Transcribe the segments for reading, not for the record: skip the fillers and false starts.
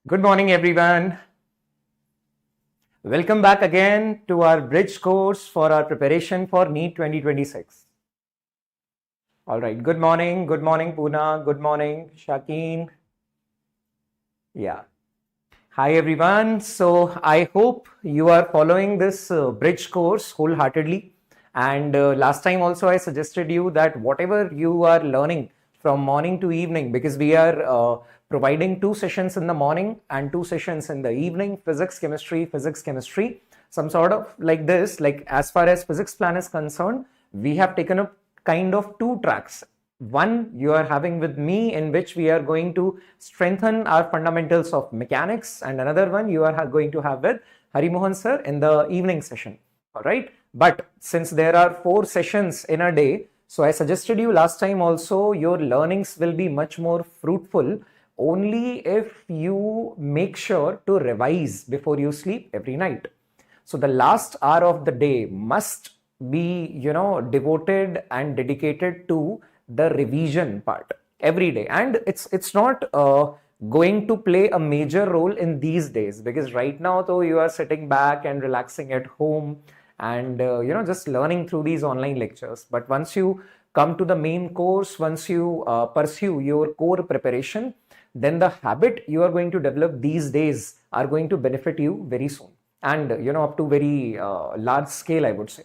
Good morning, everyone. Welcome back again to our bridge course for our preparation for NEET 2026. All right. Good morning. Good morning, Poona. Good morning, Shakeen. Yeah. Hi, everyone. So I hope you are following this bridge course wholeheartedly. And last time also I suggested you that whatever you are learning from morning to evening, because we are providing 2 sessions in the morning and 2 sessions in the evening, physics, chemistry, some sort of like this, like as far as physics plan is concerned, we have taken up kind of 2 tracks. One you are having with me, in which we are going to strengthen our fundamentals of mechanics, and another one you are going to have with Harimohan sir in the evening session. All right. But since there are 4 sessions in a day, so I suggested you last time also, your learnings will be much more fruitful only if you make sure to revise before you sleep every night. So the last hour of the day must be, devoted and dedicated to the revision part every day. And it's not going to play a major role in these days, because right now though you are sitting back and relaxing at home and just learning through these online lectures. But once you come to the main course, once you pursue your core preparation, then the habit you are going to develop these days are going to benefit you very soon, and up to very large scale, I would say.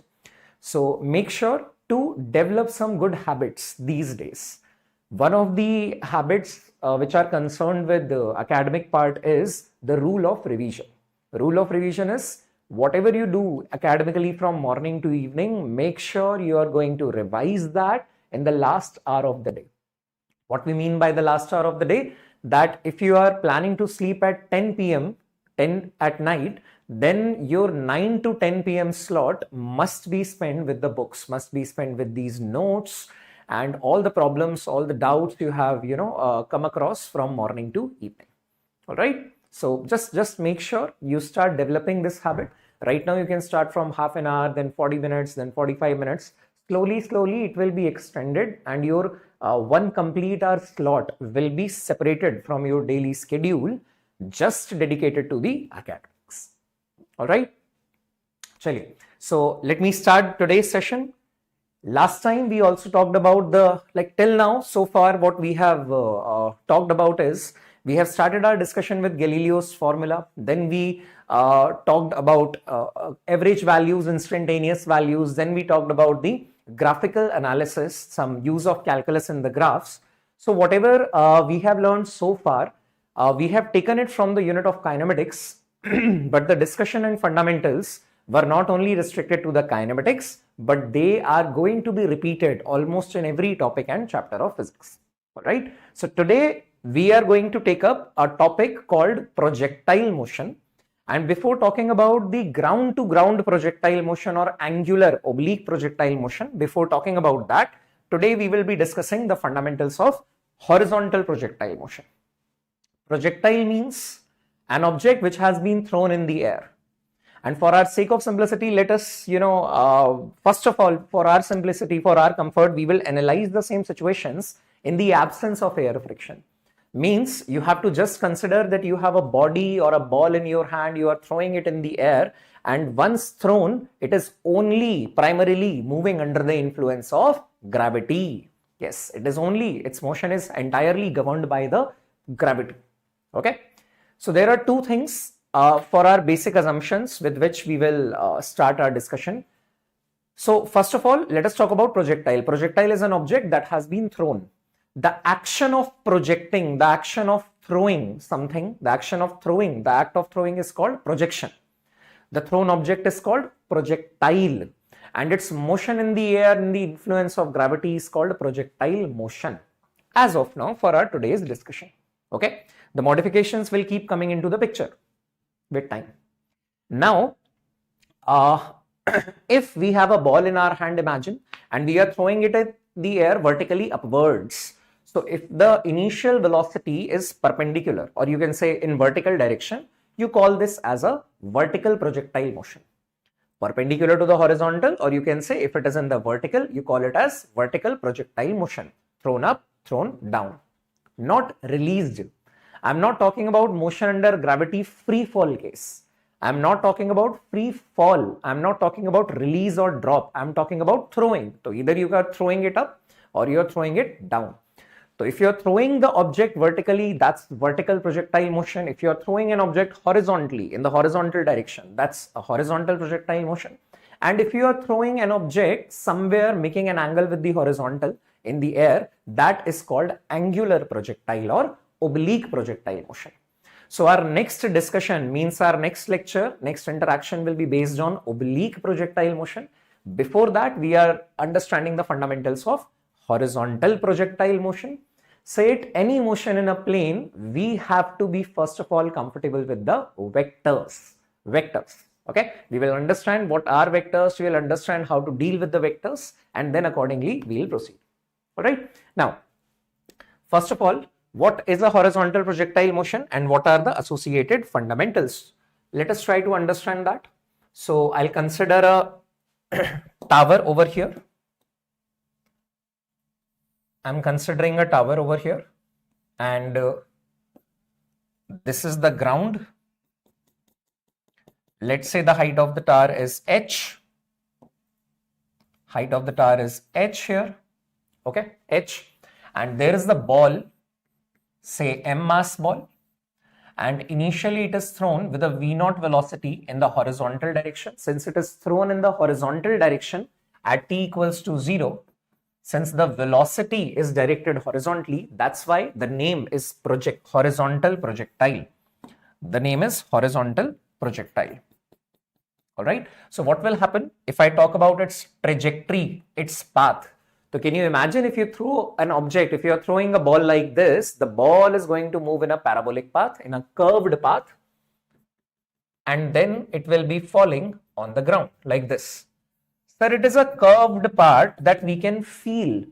So make sure to develop some good habits these days. One of the habits which are concerned with the academic part is the rule of revision. The rule of revision is, whatever you do academically from morning to evening, make sure you are going to revise that in the last hour of the day. What we mean by the last hour of the day, that if you are planning to sleep at 10 p.m., 10 at night, then your 9 to 10 p.m. slot must be spent with the books, must be spent with these notes and all the problems, all the doubts you have, come across from morning to evening. All right. So just make sure you start developing this habit. Right now you can start from half an hour, then 40 minutes, then 45 minutes. Slowly it will be extended, and your 1 complete hour slot will be separated from your daily schedule, just dedicated to the academics. All right. Chaliye. So let me start today's session. Last time we also talked about till now, so far what we have talked about is, we have started our discussion with Galileo's formula. Then we talked about average values, instantaneous values. Then we talked about the graphical analysis, some use of calculus in the graphs. So whatever we have learned so far, we have taken it from the unit of kinematics, but the discussion and fundamentals were not only restricted to the kinematics, but they are going to be repeated almost in every topic and chapter of physics. All right. So today we are going to take up a topic called projectile motion. And before talking about the ground to ground projectile motion or angular oblique projectile motion, before talking about that, today we will be discussing the fundamentals of horizontal projectile motion. Projectile means an object which has been thrown in the air. And for our sake of simplicity, let us, first of all, for our simplicity, for our comfort, we will analyze the same situations in the absence of air friction. Means you have to just consider that you have a body or a ball in your hand, you are throwing it in the air, and once thrown, it is only primarily moving under the influence of gravity. Yes, its motion is entirely governed by the gravity. Okay. So there are 2 things for our basic assumptions with which we will start our discussion. So first of all, let us talk about projectile. Projectile is an object that has been thrown. The action of projecting, the action of throwing something, the act of throwing is called projection. The thrown object is called projectile, and its motion in the air in the influence of gravity is called projectile motion, as of now for our today's discussion. Okay. The modifications will keep coming into the picture with time. Now, if we have a ball in our hand, imagine, and we are throwing it in the air vertically upwards. So if the initial velocity is perpendicular, or you can say in vertical direction, you call this as a vertical projectile motion. Perpendicular to the horizontal, or you can say if it is in the vertical, you call it as vertical projectile motion. Thrown up, thrown down, not released. I'm not talking about motion under gravity free fall case. I'm not talking about free fall. I'm not talking about release or drop. I'm talking about throwing. So either you are throwing it up or you're throwing it down. So if you're throwing the object vertically, that's vertical projectile motion. If you're throwing an object horizontally in the horizontal direction, that's a horizontal projectile motion. And if you are throwing an object somewhere making an angle with the horizontal in the air, that is called angular projectile or oblique projectile motion. So our next discussion means our next lecture, next interaction will be based on oblique projectile motion. Before that, we are understanding the fundamentals of horizontal projectile motion. Say it any motion in a plane, we have to be first of all comfortable with the vectors. Okay, we will understand what are vectors, we will understand how to deal with the vectors, and then accordingly we will proceed. All right. Now, first of all, what is a horizontal projectile motion and what are the associated fundamentals? Let us try to understand that. So I'll consider a tower over here. I'm considering a tower over here, and this is the ground. Let's say the height of the tower is h. Height of the tower is h here. Okay, h. And there is the ball, say m mass ball. And initially it is thrown with a v0 velocity in the horizontal direction. Since it is thrown in the horizontal direction at t equals to 0, since the velocity is directed horizontally, that's why the name is horizontal projectile. The name is horizontal projectile. All right. So what will happen if I talk about its trajectory, its path? So can you imagine if you throw an object, if you are throwing a ball like this, the ball is going to move in a parabolic path, in a curved path, and then it will be falling on the ground like this. Sir, it is a curved part that we can feel,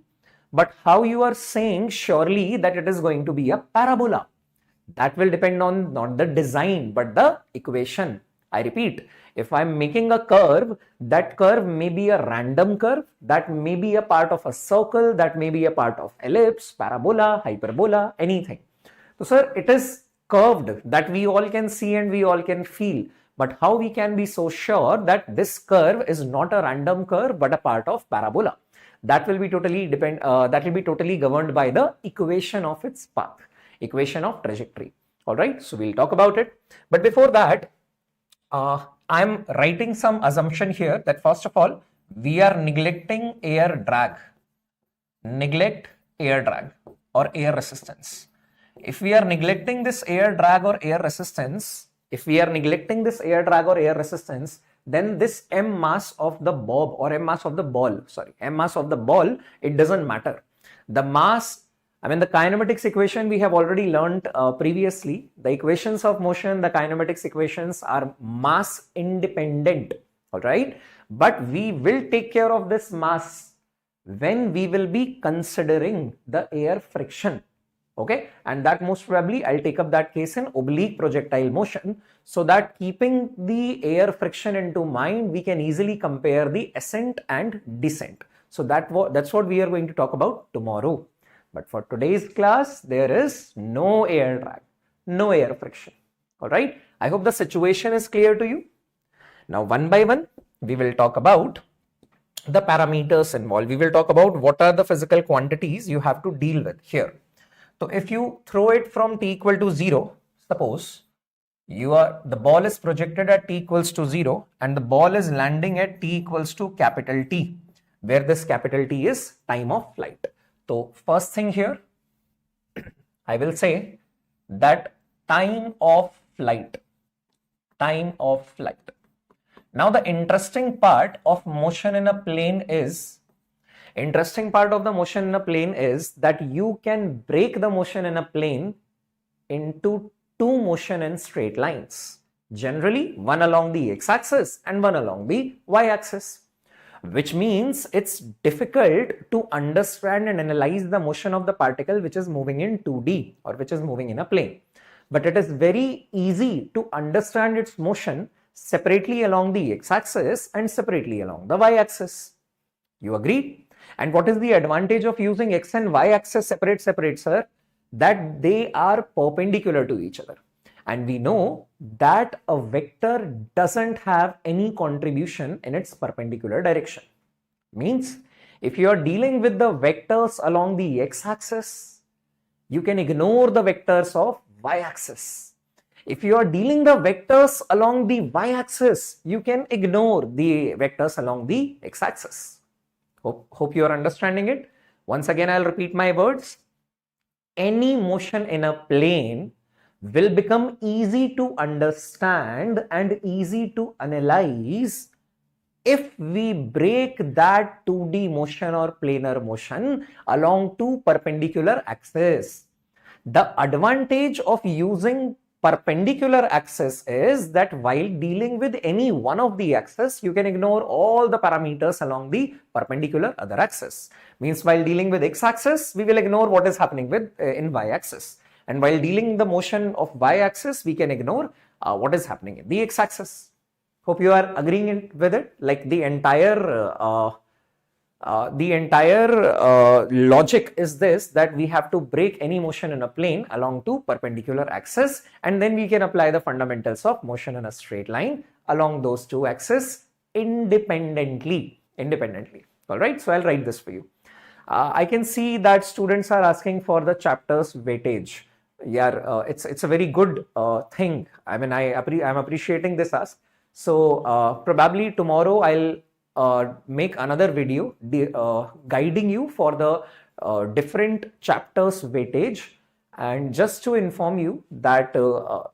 but how you are saying surely that it is going to be a parabola? That will depend on not the design, but the equation. I repeat, if I'm making a curve, that curve may be a random curve, that may be a part of a circle, that may be a part of ellipse, parabola, hyperbola, anything. So sir, it is curved that we all can see and we all can feel. But how we can be so sure that this curve is not a random curve but a part of parabola? That will be totally governed by the equation of its path, equation of trajectory. All right, so we'll talk about it. But before that, I'm writing some assumption here that first of all, we are neglecting air drag. Neglect air drag or air resistance. If we are neglecting this air drag or air resistance, then this m mass of the bob or m mass of the ball, it doesn't matter. The mass, the kinematics equation we have already learned previously. The equations of motion, the kinematics equations are mass independent, all right? But we will take care of this mass when we will be considering the air friction. Okay, and that most probably I'll take up that case in oblique projectile motion, so that keeping the air friction into mind, we can easily compare the ascent and descent. So that's what we are going to talk about tomorrow. But for today's class, there is no air drag, no air friction. All right, I hope the situation is clear to you. Now, one by one, we will talk about the parameters involved. We will talk about what are the physical quantities you have to deal with here. So if you throw it from t equal to 0, suppose the ball is projected at t equals to 0 and the ball is landing at t equals to capital T, where this capital T is time of flight. So first thing here, I will say that time of flight. Now the interesting part of motion in a plane is that you can break the motion in a plane into two motion in straight lines. Generally, one along the x-axis and one along the y-axis, which means it's difficult to understand and analyze the motion of the particle which is moving in 2D or which is moving in a plane. But it is very easy to understand its motion separately along the x-axis and separately along the y-axis. You agree? And what is the advantage of using x and y axis separate, sir? that they are perpendicular to each other. And we know that a vector doesn't have any contribution in its perpendicular direction. Means if you are dealing with the vectors along the x-axis, you can ignore the vectors of y-axis. If you are dealing the vectors along the y-axis, you can ignore the vectors along the x-axis. Hope you are understanding it. Once again, I'll repeat my words. Any motion in a plane will become easy to understand and easy to analyze if we break that 2D motion or planar motion along two perpendicular axes. The advantage of using perpendicular axis is that while dealing with any one of the axes, you can ignore all the parameters along the perpendicular other axis. Means while dealing with x-axis, we will ignore what is happening with in y-axis. And while dealing the motion of y-axis, we can ignore what is happening in the x-axis. Hope you are agreeing with it. Like the entire logic is this, that we have to break any motion in a plane along two perpendicular axes, and then we can apply the fundamentals of motion in a straight line along those two axes independently. All right, so I'll write this for you. I can see that students are asking for the chapter's weightage. Yeah, it's a very good thing. I mean, I'm appreciating this ask. So probably tomorrow I'll make another video guiding you for the different chapters weightage. And just to inform you that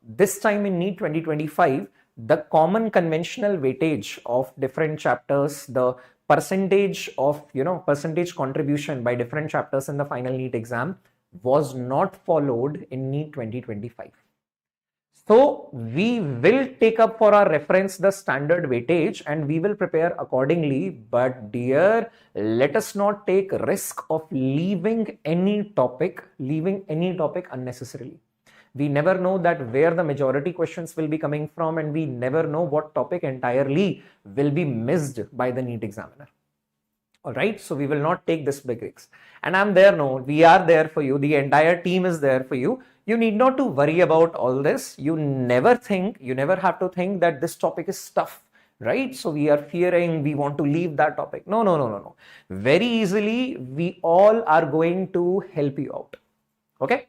this time in NEET 2025, the common conventional weightage of different chapters, the percentage of percentage contribution by different chapters in the final NEET exam was not followed in NEET 2025. So we will take up for our reference the standard weightage and we will prepare accordingly. But dear, let us not take risk of leaving any topic unnecessarily. We never know that where the majority questions will be coming from, and we never know what topic entirely will be missed by the NEET examiner. All right, so we will not take this big risk. And I'm there, no, we are there for you. The entire team is there for you. You need not to worry about all this. You never have to think that this topic is tough, right? So we are fearing, we want to leave that topic. No. Very easily, we all are going to help you out. Okay?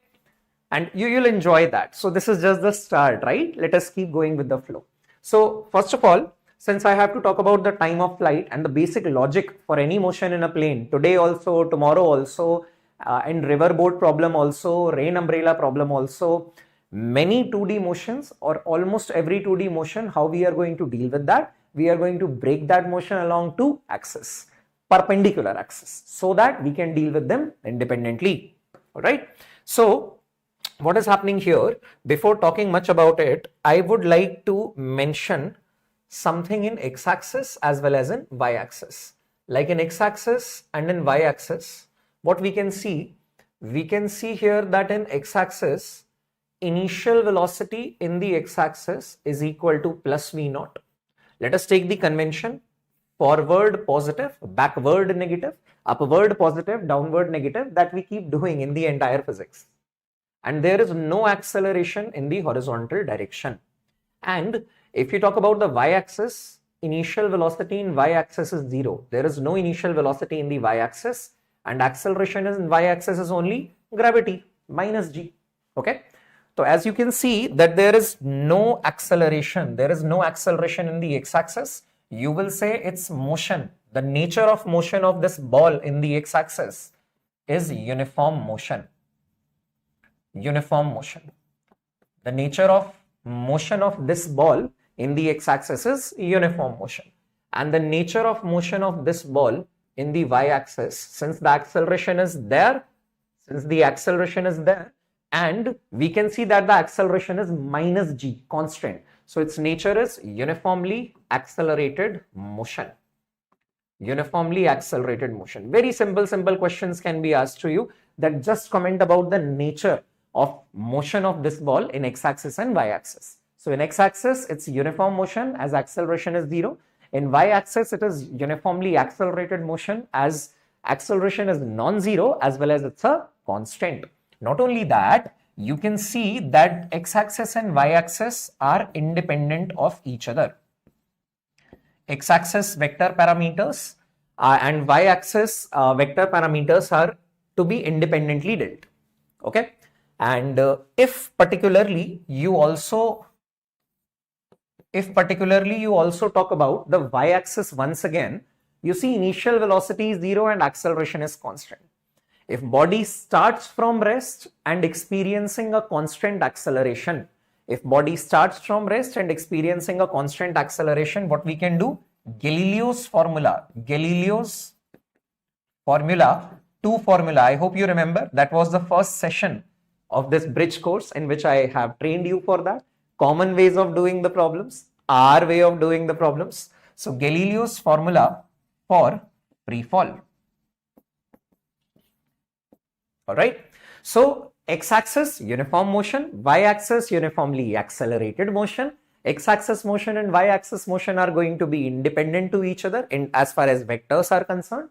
And you'll enjoy that. So this is just the start, right? Let us keep going with the flow. So first of all, since I have to talk about the time of flight and the basic logic for any motion in a plane, today also, tomorrow also, and riverboat problem also, rain umbrella problem also, many 2D motions or almost every 2D motion, how we are going to deal with that? We are going to break that motion along two axes, perpendicular axis, so that we can deal with them independently. All right. So what is happening here? Before talking much about it, I would like to mention something in x-axis as well as in y-axis. Like in x-axis and in y-axis, what we can see here that in x-axis, initial velocity in the x-axis is equal to plus v naught. Let us take the convention: forward positive, backward negative, upward positive, downward negative, that we keep doing in the entire physics. And there is no acceleration in the horizontal direction. And if you talk about the y-axis, initial velocity in y-axis is 0. There is no initial velocity in the y-axis, and acceleration in y-axis is only gravity, minus g. Okay. So as you can see that there is no acceleration. There is no acceleration in the x-axis. You will say it's motion. The nature of motion of this ball in the x-axis is uniform motion. Uniform motion. The nature of motion of this ball in the x-axis is uniform motion, and the nature of motion of this ball in the y-axis, since the acceleration is there, and we can see that the acceleration is minus g, constant, so its nature is uniformly accelerated motion. Uniformly accelerated motion. Very simple questions can be asked to you, that just comment about the nature of motion of this ball in x-axis and y-axis. So in x-axis, it's uniform motion as acceleration is 0. In y-axis, it is uniformly accelerated motion as acceleration is non-zero as well as it's a constant. Not only that, you can see that x-axis and y-axis are independent of each other. X-axis vector parameters and y-axis vector parameters are to be independently dealt. Okay, and if particularly you also talk about the y-axis once again, you see initial velocity is 0 and acceleration is constant. If body starts from rest and experiencing a constant acceleration, what we can do? Galileo's formula, I hope you remember, that was the first session of this bridge course in which I have trained you for that. Common ways of doing the problems, our way of doing the problems. So Galileo's formula for free fall. All right. So x-axis uniform motion, y-axis uniformly accelerated motion. X-axis motion and y-axis motion are going to be independent to each other as far as vectors are concerned.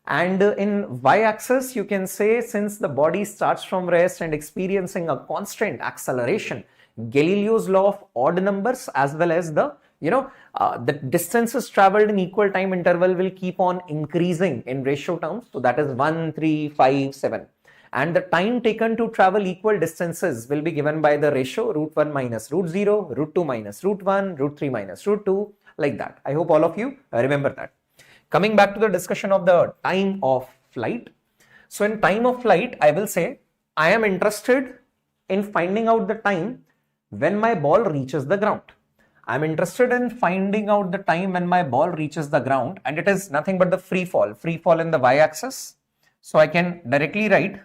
And in y-axis, you can say, since the body starts from rest and experiencing a constant acceleration, Galileo's law of odd numbers as well as the distances traveled in equal time interval will keep on increasing in ratio terms. So that is 1, 3, 5, 7. And the time taken to travel equal distances will be given by the ratio √1 minus √0, √2 minus √1, √3 minus √2, like that. I hope all of you remember that. Coming back to the discussion of the time of flight. So in time of flight, I will say I am interested in finding out the time when my ball reaches the ground. I'm interested in finding out the time when my ball reaches the ground, and it is nothing but the free fall in the y-axis. So I can directly write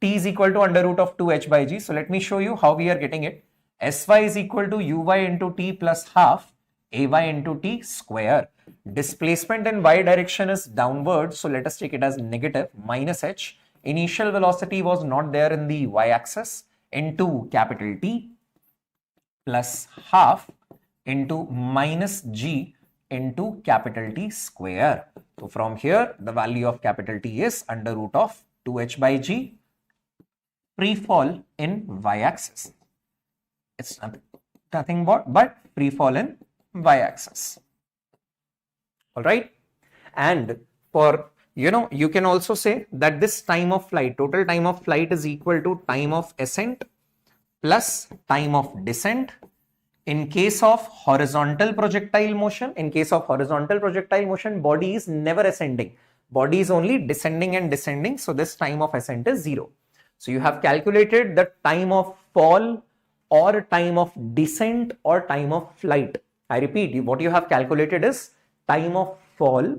t is equal to under root of 2h by g. So let me show you how we are getting it. Sy is equal to uy into t plus half ay into t square. Displacement in y direction is downward, so let us take it as negative minus h. Initial velocity was not there in the y-axis, into capital T plus half into minus g into capital T square. So from here, the value of capital T is under root of 2h by g, free fall in y-axis. It's nothing but free fall in y-axis. All right. And for, you can also say that this time of flight, total time of flight is equal to time of ascent plus time of descent. In case of horizontal projectile motion, body is never ascending. Body is only descending and descending. So this time of ascent is 0. So you have calculated the time of fall or time of descent or time of flight. I repeat, what you have calculated is time of fall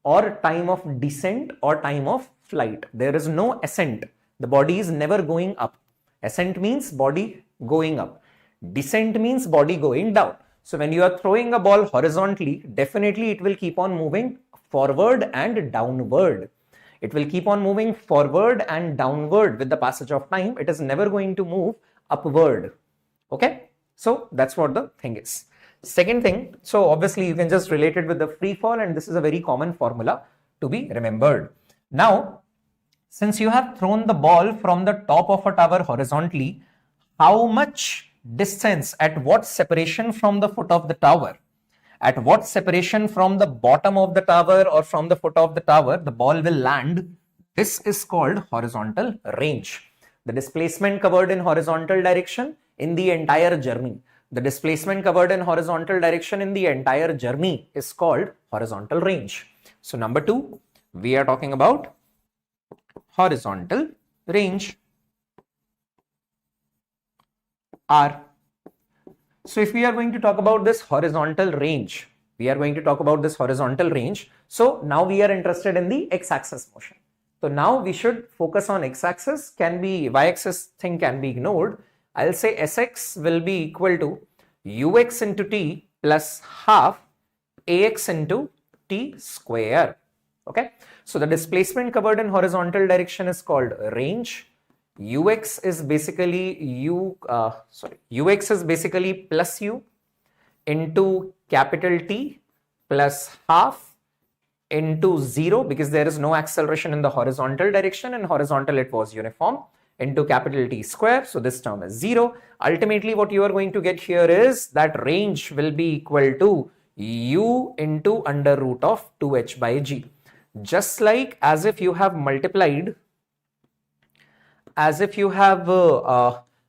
or time of descent or time of flight. There is no ascent. The body is never going up. Ascent means body going up. Descent means body going down. So when you are throwing a ball horizontally, definitely it will keep on moving forward and downward. It will keep on moving forward and downward with the passage of time. It is never going to move upward. Okay, so that's what the thing is. Second thing, so obviously you can just relate it with the free fall, and this is a very common formula to be remembered. Now, since you have thrown the ball from the top of a tower horizontally, how much distance, at what separation from the foot of the tower, at what separation from the bottom of the tower or from the foot of the tower the ball will land, this is called horizontal range. The displacement covered in horizontal direction in the entire journey. The displacement covered in horizontal direction in the entire journey is called horizontal range. So number 2, we are talking about horizontal range, R. So if we are going to talk about this horizontal range, so now we are interested in the x-axis motion. So now we should focus on x-axis. Y-axis thing can be ignored. I'll say Sx will be equal to ux into t plus half ax into t square. Okay. So the displacement covered in horizontal direction is called range. Ux is basically ux is basically plus u into capital T plus half into 0, because there is no acceleration in the horizontal direction. In horizontal it was uniform, into capital T square. So this term is 0. Ultimately, what you are going to get here is that range will be equal to u into under root of 2h by g. Just like as if you have multiplied,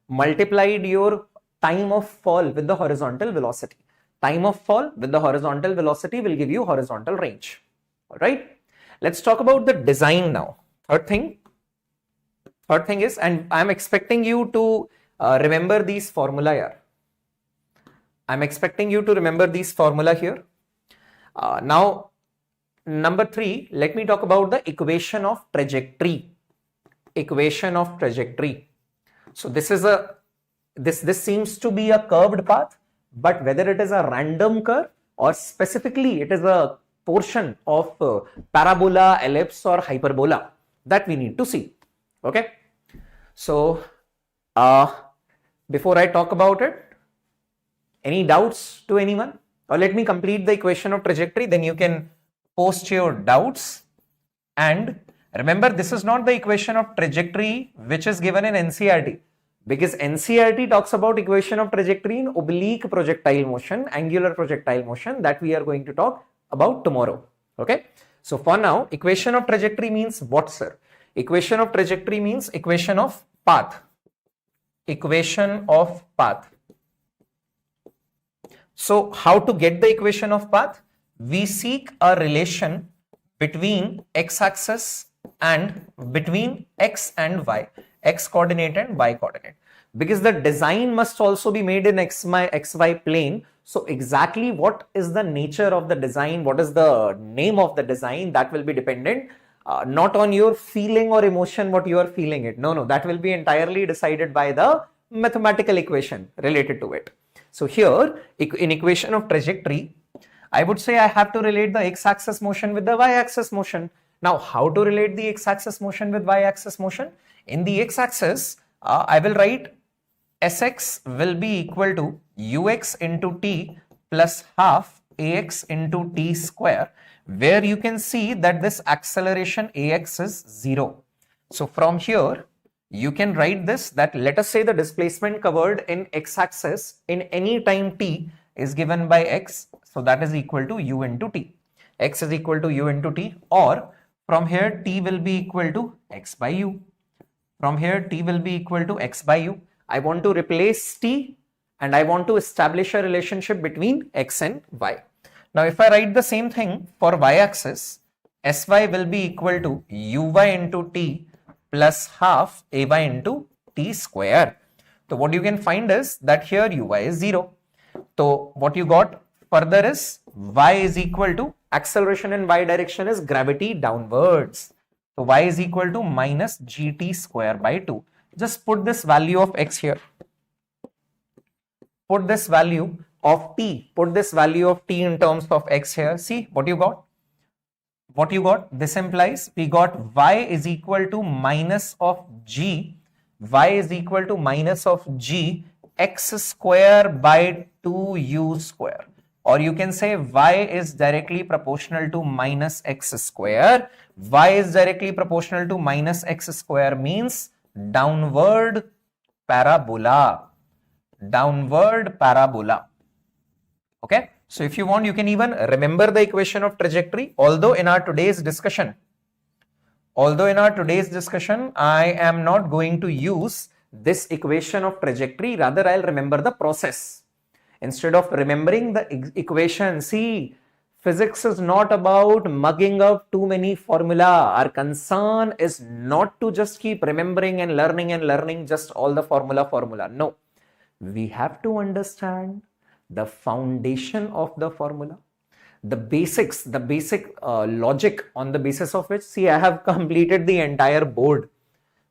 multiplied your time of fall with the horizontal velocity. Time of fall with the horizontal velocity will give you horizontal range. All right. Let's talk about the design now. Third thing is, and I'm expecting you to remember these formula here. I'm expecting you to remember these formula here. Now, number 3, let me talk about the equation of trajectory. Equation of trajectory. So this is this seems to be a curved path, but whether it is a random curve or specifically it is a portion of parabola, ellipse or hyperbola, that we need to see. Okay. So before I talk about it, any doubts to anyone? Or let me complete the equation of trajectory, then you can post your doubts. And remember, this is not the equation of trajectory which is given in NCERT, because NCERT talks about equation of trajectory in oblique projectile motion, angular projectile motion, that we are going to talk about tomorrow. Okay. So for now, equation of trajectory means what, sir? Equation of trajectory means equation of path. Equation of path. So how to get the equation of path? We seek a relation between x-axis and between x and y, x coordinate and y coordinate, because the design must also be made in xy plane. So exactly what is the nature of the design, what is the name of the design, that will be dependent not on your feeling or emotion, what you are feeling it. No, that will be entirely decided by the mathematical equation related to it. So here in equation of trajectory, I would say I have to relate the x-axis motion with the y-axis motion. Now, how to relate the x-axis motion with y-axis motion? In the x-axis, I will write Sx will be equal to ux into t plus half ax into t square, where you can see that this acceleration ax is 0. So from here, you can write this, that let us say the displacement covered in x-axis in any time t is given by x. So that is equal to u into t. X is equal to u into t, or from here t will be equal to x by u. From here t will be equal to x by u. I want to replace t and I want to establish a relationship between x and y. Now if I write the same thing for y-axis, sy will be equal to uy into t plus half ay into t square. So what you can find is that here uy is 0. So what you got further is y is equal to, acceleration in y direction is gravity downwards. So y is equal to minus gt square by 2. Just put this value of x here. Put this value of t. Put this value of t in terms of x here. See what you got. What you got? This implies we got y is equal to minus of g. Y is equal to minus of g x square by 2u square. Or you can say y is directly proportional to minus x square. Y is directly proportional to minus x square means downward parabola. Downward parabola. Okay. So if you want, you can even remember the equation of trajectory. Although in our today's discussion, I am not going to use this equation of trajectory. Rather, I'll remember the process. Instead of remembering the equation, see, physics is not about mugging up too many formula. Our concern is not to just keep remembering and learning just all the formula. No, we have to understand the foundation of the formula, the basics, the basic logic on the basis of which, see, I have completed the entire board.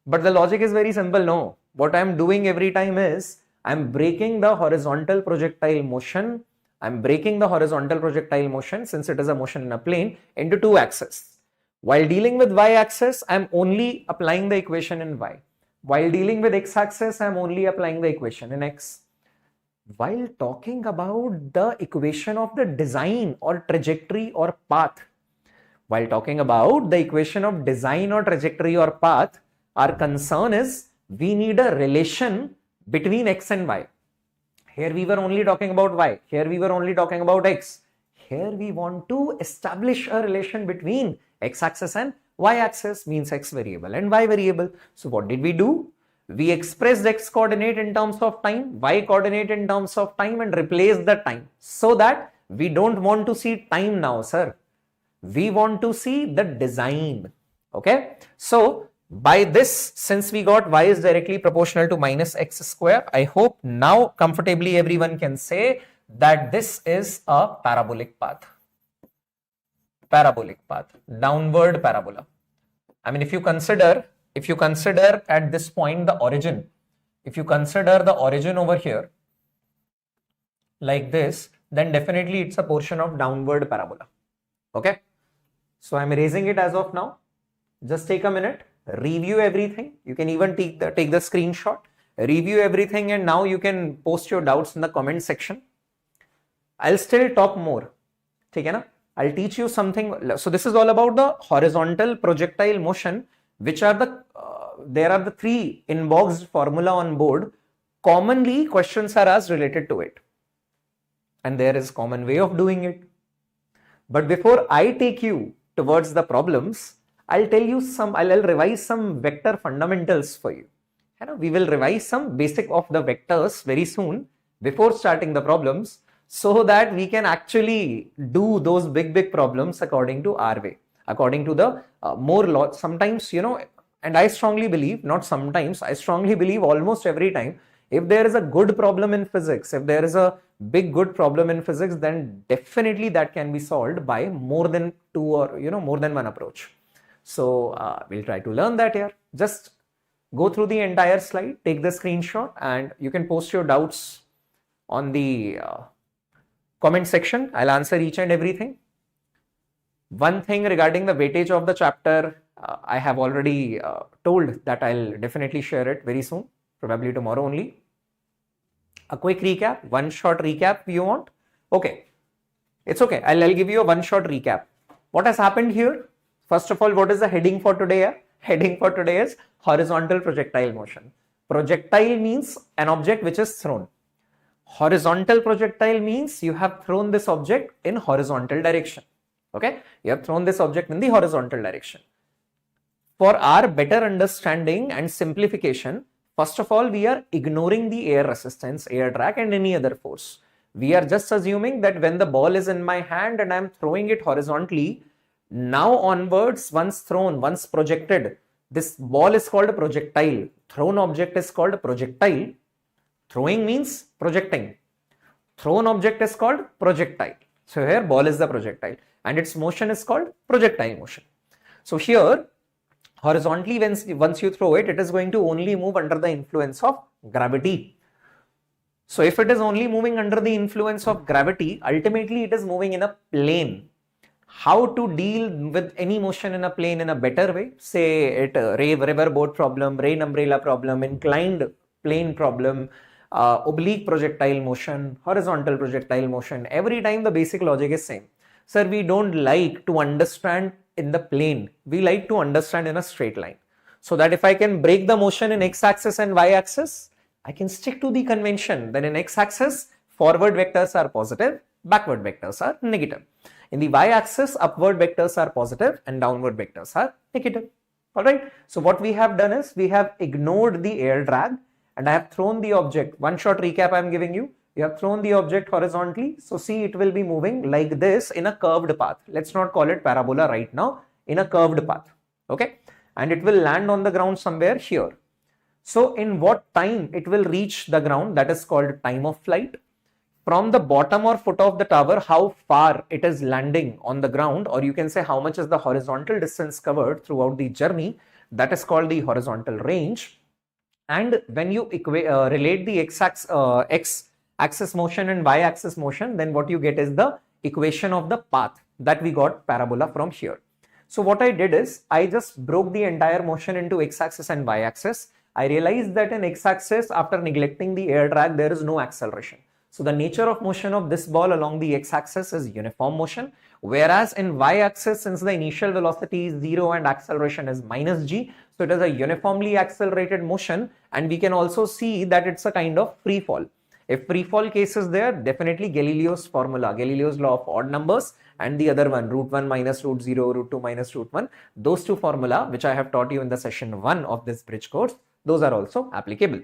But the logic is very simple, no. What I am doing every time is, I am breaking the horizontal projectile motion. I am breaking the horizontal projectile motion, since it is a motion in a plane, into two axes. While dealing with y-axis, I am only applying the equation in y. While dealing with x-axis, I am only applying the equation in x. While talking about the equation of the design or trajectory or path, while talking about the equation of design or trajectory or path, our concern is We need a relation between x and y. Here we were only talking about y. Here we were only talking about x. Here we want to establish a relation between x-axis and y-axis, means x variable and y variable. So what did we do? We expressed x coordinate in terms of time, y coordinate in terms of time, and replaced the time, so that we don't want to see time now, sir. We want to see the design. Okay. So by this, since we got y is directly proportional to minus x square, I hope now comfortably everyone can say that this is a parabolic path. Parabolic path, downward parabola. I mean, if you consider at this point the origin, if you consider the origin over here like this, then definitely it's a portion of downward parabola. Okay. So I'm erasing it as of now. Just take a minute, review everything. You can even take the screenshot, review everything, and now you can post your doubts in the comment section. I'll still talk more. Okay, na? I'll teach you something. So this is all about the horizontal projectile motion, which are there are the three inboxed formula on board. Commonly questions are asked related to it, and there is common way of doing it. But before I take you towards the problems, I'll tell you I'll revise some vector fundamentals for you. We will revise some basic of the vectors very soon before starting the problems, so that we can actually do those big problems according to our way, according to the sometimes, and I strongly believe, not sometimes, I strongly believe almost every time, if there is a good problem in physics, if there is a big good problem in physics, then definitely that can be solved by more than two or more than one approach. So we'll try to learn that here. Just go through the entire slide, take the screenshot, and you can post your doubts on the comment section. I'll answer each and everything. One thing regarding the weightage of the chapter, I have already told that I'll definitely share it very soon, probably tomorrow only. A quick recap, one short recap you want? Okay, it's okay. I'll give you a one short recap. What has happened here? First of all, what is the heading for today? Heading for today is horizontal projectile motion. Projectile means an object which is thrown. Horizontal projectile means you have thrown this object in horizontal direction. Okay, you have thrown this object in the horizontal direction. For our better understanding and simplification, first of all, we are ignoring the air resistance, air drag, and any other force. We are just assuming that when the ball is in my hand and I am throwing it horizontally, now onwards, once thrown, once projected, this ball is called a projectile. Thrown object is called a projectile. Throwing means projecting. Thrown object is called projectile. So here ball is the projectile and its motion is called projectile motion. So here horizontally, once you throw it, it is going to only move under the influence of gravity. So if it is only moving under the influence of gravity, ultimately it is moving in a plane. How to deal with any motion in a plane in a better way? Say river boat problem, rain umbrella problem, inclined plane problem, oblique projectile motion, horizontal projectile motion. Every time the basic logic is same. Sir, we don't like to understand in the plane. We like to understand in a straight line. So that if I can break the motion in x-axis and y-axis, I can stick to the convention. Then in x-axis, forward vectors are positive, backward vectors are negative. In the y-axis, upward vectors are positive and downward vectors are negative. Alright. So what we have done is we have ignored the air drag and I have thrown the object. One short recap I am giving you. You have thrown the object horizontally. So see, it will be moving like this in a curved path. Let's not call it parabola right now, in a curved path. Okay. And it will land on the ground somewhere here. So in what time it will reach the ground, that is called time of flight. From the bottom or foot of the tower, how far it is landing on the ground, or you can say how much is the horizontal distance covered throughout the journey, that is called the horizontal range. And when you relate the x-axis motion and y-axis motion, then what you get is the equation of the path that we got parabola from here. So what I did is I just broke the entire motion into x-axis and y-axis. I realized that in x-axis, after neglecting the air drag, there is no acceleration. So the nature of motion of this ball along the x-axis is uniform motion, whereas in y-axis, since the initial velocity is 0 and acceleration is minus g, So it is a uniformly accelerated motion, and we can also see that it's a kind of free fall. If free fall case is there, definitely Galileo's formula, Galileo's law of odd numbers, and the other one, root 1 minus root 0, root 2 minus root 1, those two formula which I have taught you in the session 1 of this bridge course, those are also applicable.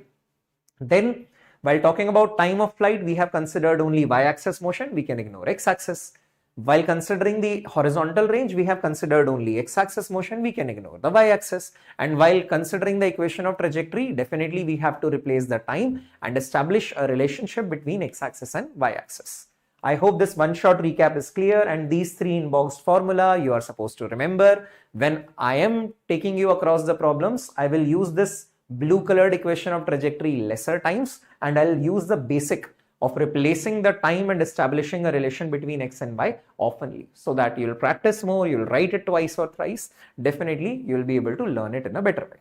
Then while talking about time of flight, we have considered only y-axis motion, we can ignore x-axis. While considering the horizontal range, we have considered only x-axis motion, we can ignore the y-axis. And while considering the equation of trajectory, definitely we have to replace the time and establish a relationship between x-axis and y-axis. I hope this one short recap is clear, and these three inboxed formula you are supposed to remember. When I am taking you across the problems, I will use this blue colored equation of trajectory lesser times, and I'll use the basic of replacing the time and establishing a relation between x and y oftenly, so that you'll practice more, you'll write it twice or thrice. Definitely you'll be able to learn it in a better way.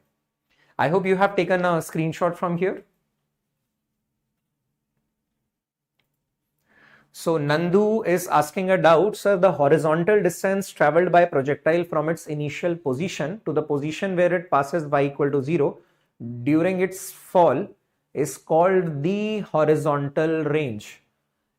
I hope you have taken a screenshot from here. So Nandu is asking a doubt, sir, the horizontal distance traveled by projectile from its initial position to the position where it passes y equal to 0 during its fall is called the horizontal range.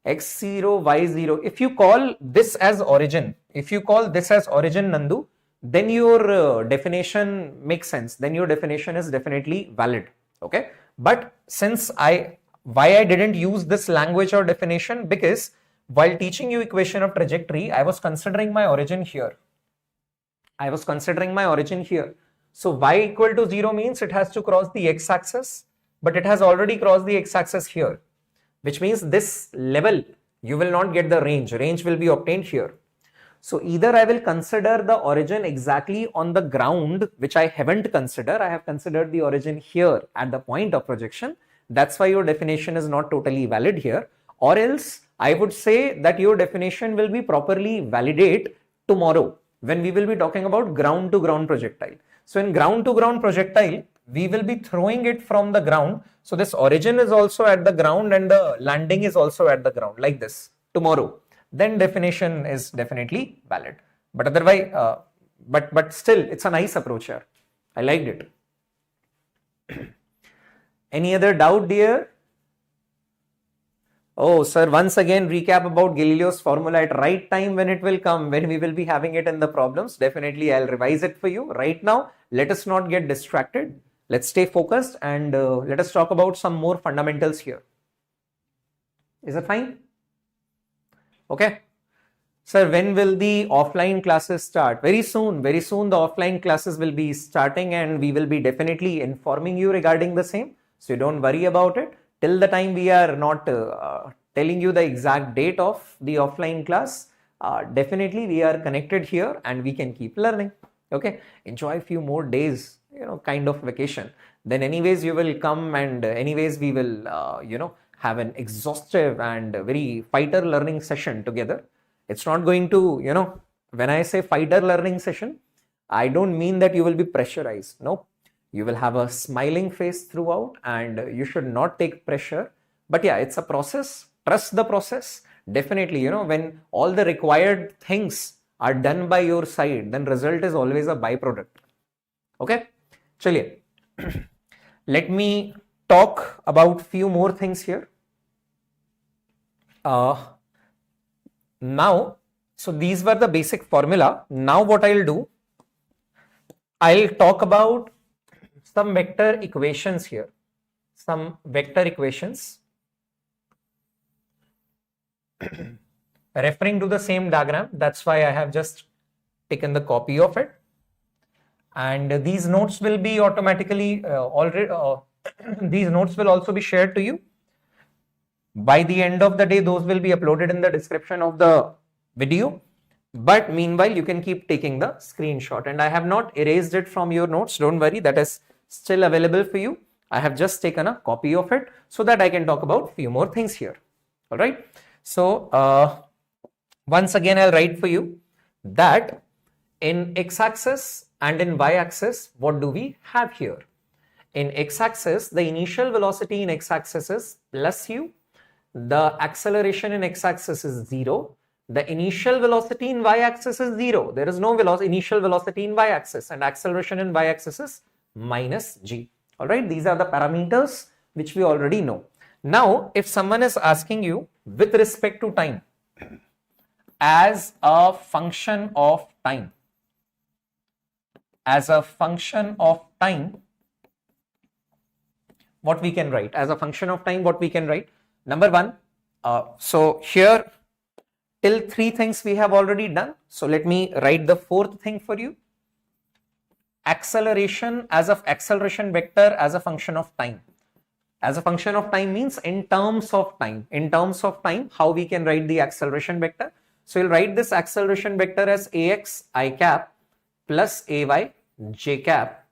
X0, Y0. If you call this as origin, Nandu, then your definition makes sense. Then your definition is definitely valid. Okay. But since why I didn't use this language or definition, because while teaching you equation of trajectory, I was considering my origin here. So y equal to 0 means it has to cross the x-axis, but it has already crossed the x-axis here, which means this level you will not get the range. Range will be obtained here. So either I will consider the origin exactly on the ground, which I haven't considered. I have considered the origin here at the point of projection. That's why your definition is not totally valid here. Or else I would say that your definition will be properly validate tomorrow when we will be talking about ground to ground projectile. So in ground to ground projectile, we will be throwing it from the ground. So this origin is also at the ground and the landing is also at the ground, like this tomorrow. Then definition is definitely valid. But otherwise, but still, it's a nice approach here. I liked it. Any other doubt, dear? Oh, sir, once again, recap about Galileo's formula at right time when it will come, when we will be having it in the problems. Definitely, I'll revise it for you. Right now, let us not get distracted. Let's stay focused and let us talk about some more fundamentals here. Is that fine? Okay. Sir, when will the offline classes start? Very soon the offline classes will be starting, and we will be definitely informing you regarding the same. So you don't worry about it. Till the time we are not telling you the exact date of the offline class, definitely we are connected here and we can keep learning. Okay. Enjoy a few more days, kind of vacation. Then anyways you will come, and anyways we will, have an exhaustive and very fighter learning session together. It's not going to, when I say fighter learning session, I don't mean that you will be pressurized. No, you will have a smiling face throughout, and you should not take pressure. But yeah, it's a process. Trust the process. Definitely, when all the required things are done by your side, then result is always a byproduct. Okay. Chaliye. Let me talk about few more things here. Now, so these were the basic formula. Now what I'll do, I'll talk about some vector equations here. Some vector equations referring to the same diagram. That's why I have just taken the copy of it. And these notes will be automatically these notes will also be shared to you. By the end of the day, those will be uploaded in the description of the video. But meanwhile, you can keep taking the screenshot, and I have not erased it from your notes. Don't worry, that is still available for you. I have just taken a copy of it so that I can talk about few more things here. All right. So once again, I'll write for you that in x-axis and in y-axis, what do we have here? In x-axis, the initial velocity in x-axis is plus u. The acceleration in x-axis is 0. The initial velocity in y-axis is 0. There is no initial velocity in y-axis, and acceleration in y-axis is minus g. All right, these are the parameters which we already know. Now, if someone is asking you with respect to time, as a function of time, what we can write? As a function of time, what we can write? Number one, so here till three things we have already done. So let me write the fourth thing for you. Acceleration vector as a function of time. As a function of time means in terms of time. In terms of time, how we can write the acceleration vector? So we'll write this acceleration vector as ax I cap plus ay j cap.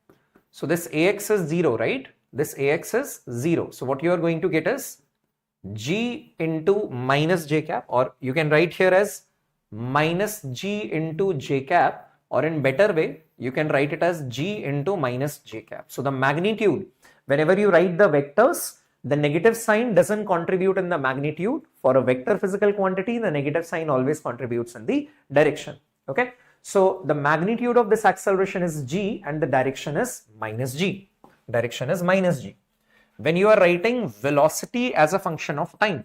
So this ax is 0, right? This ax is 0. So what you are going to get is g into minus j cap, or you can write here as minus g into j cap, or in better way, you can write it as g into minus j cap. So the magnitude, whenever you write the vectors, the negative sign doesn't contribute in the magnitude. For a vector physical quantity, the negative sign always contributes in the direction. Okay. So the magnitude of this acceleration is g and the direction is minus g. Direction is minus g. When you are writing velocity as a function of time,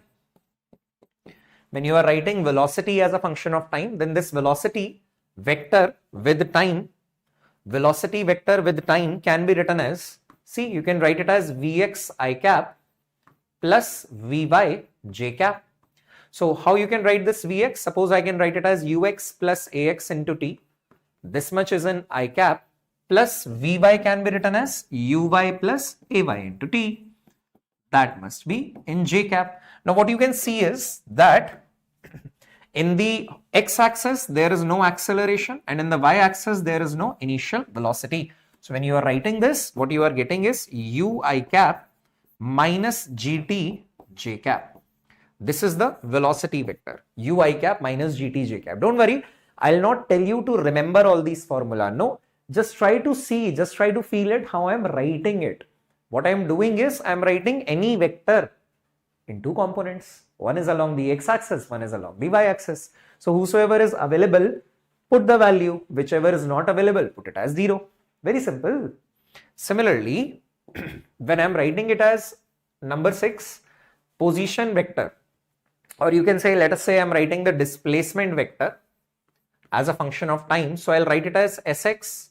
then this velocity vector with time can be written as, see, you can write it as vx I cap plus vy j cap. So how you can write this vx? Suppose I can write it as ux plus ax into t. This much is in I cap, plus vy can be written as uy plus ay into t. That must be in j cap. Now what you can see is that in the x-axis there is no acceleration, and in the y-axis there is no initial velocity. So when you are writing this, what you are getting is u I cap minus gt j cap. This is the velocity vector, u I cap minus gt j cap. Don't worry, I'll not tell you to remember all these formula. No, just try to see, just try to feel it how I'm writing it. What I'm doing is I'm writing any vector in two components. One is along the x-axis, one is along the y-axis. So whosoever is available, put the value. Whichever is not available, put it as 0. Very simple. Similarly, when I'm writing it as number 6, position vector, or you can say, let us say I'm writing the displacement vector as a function of time. So I'll write it as sx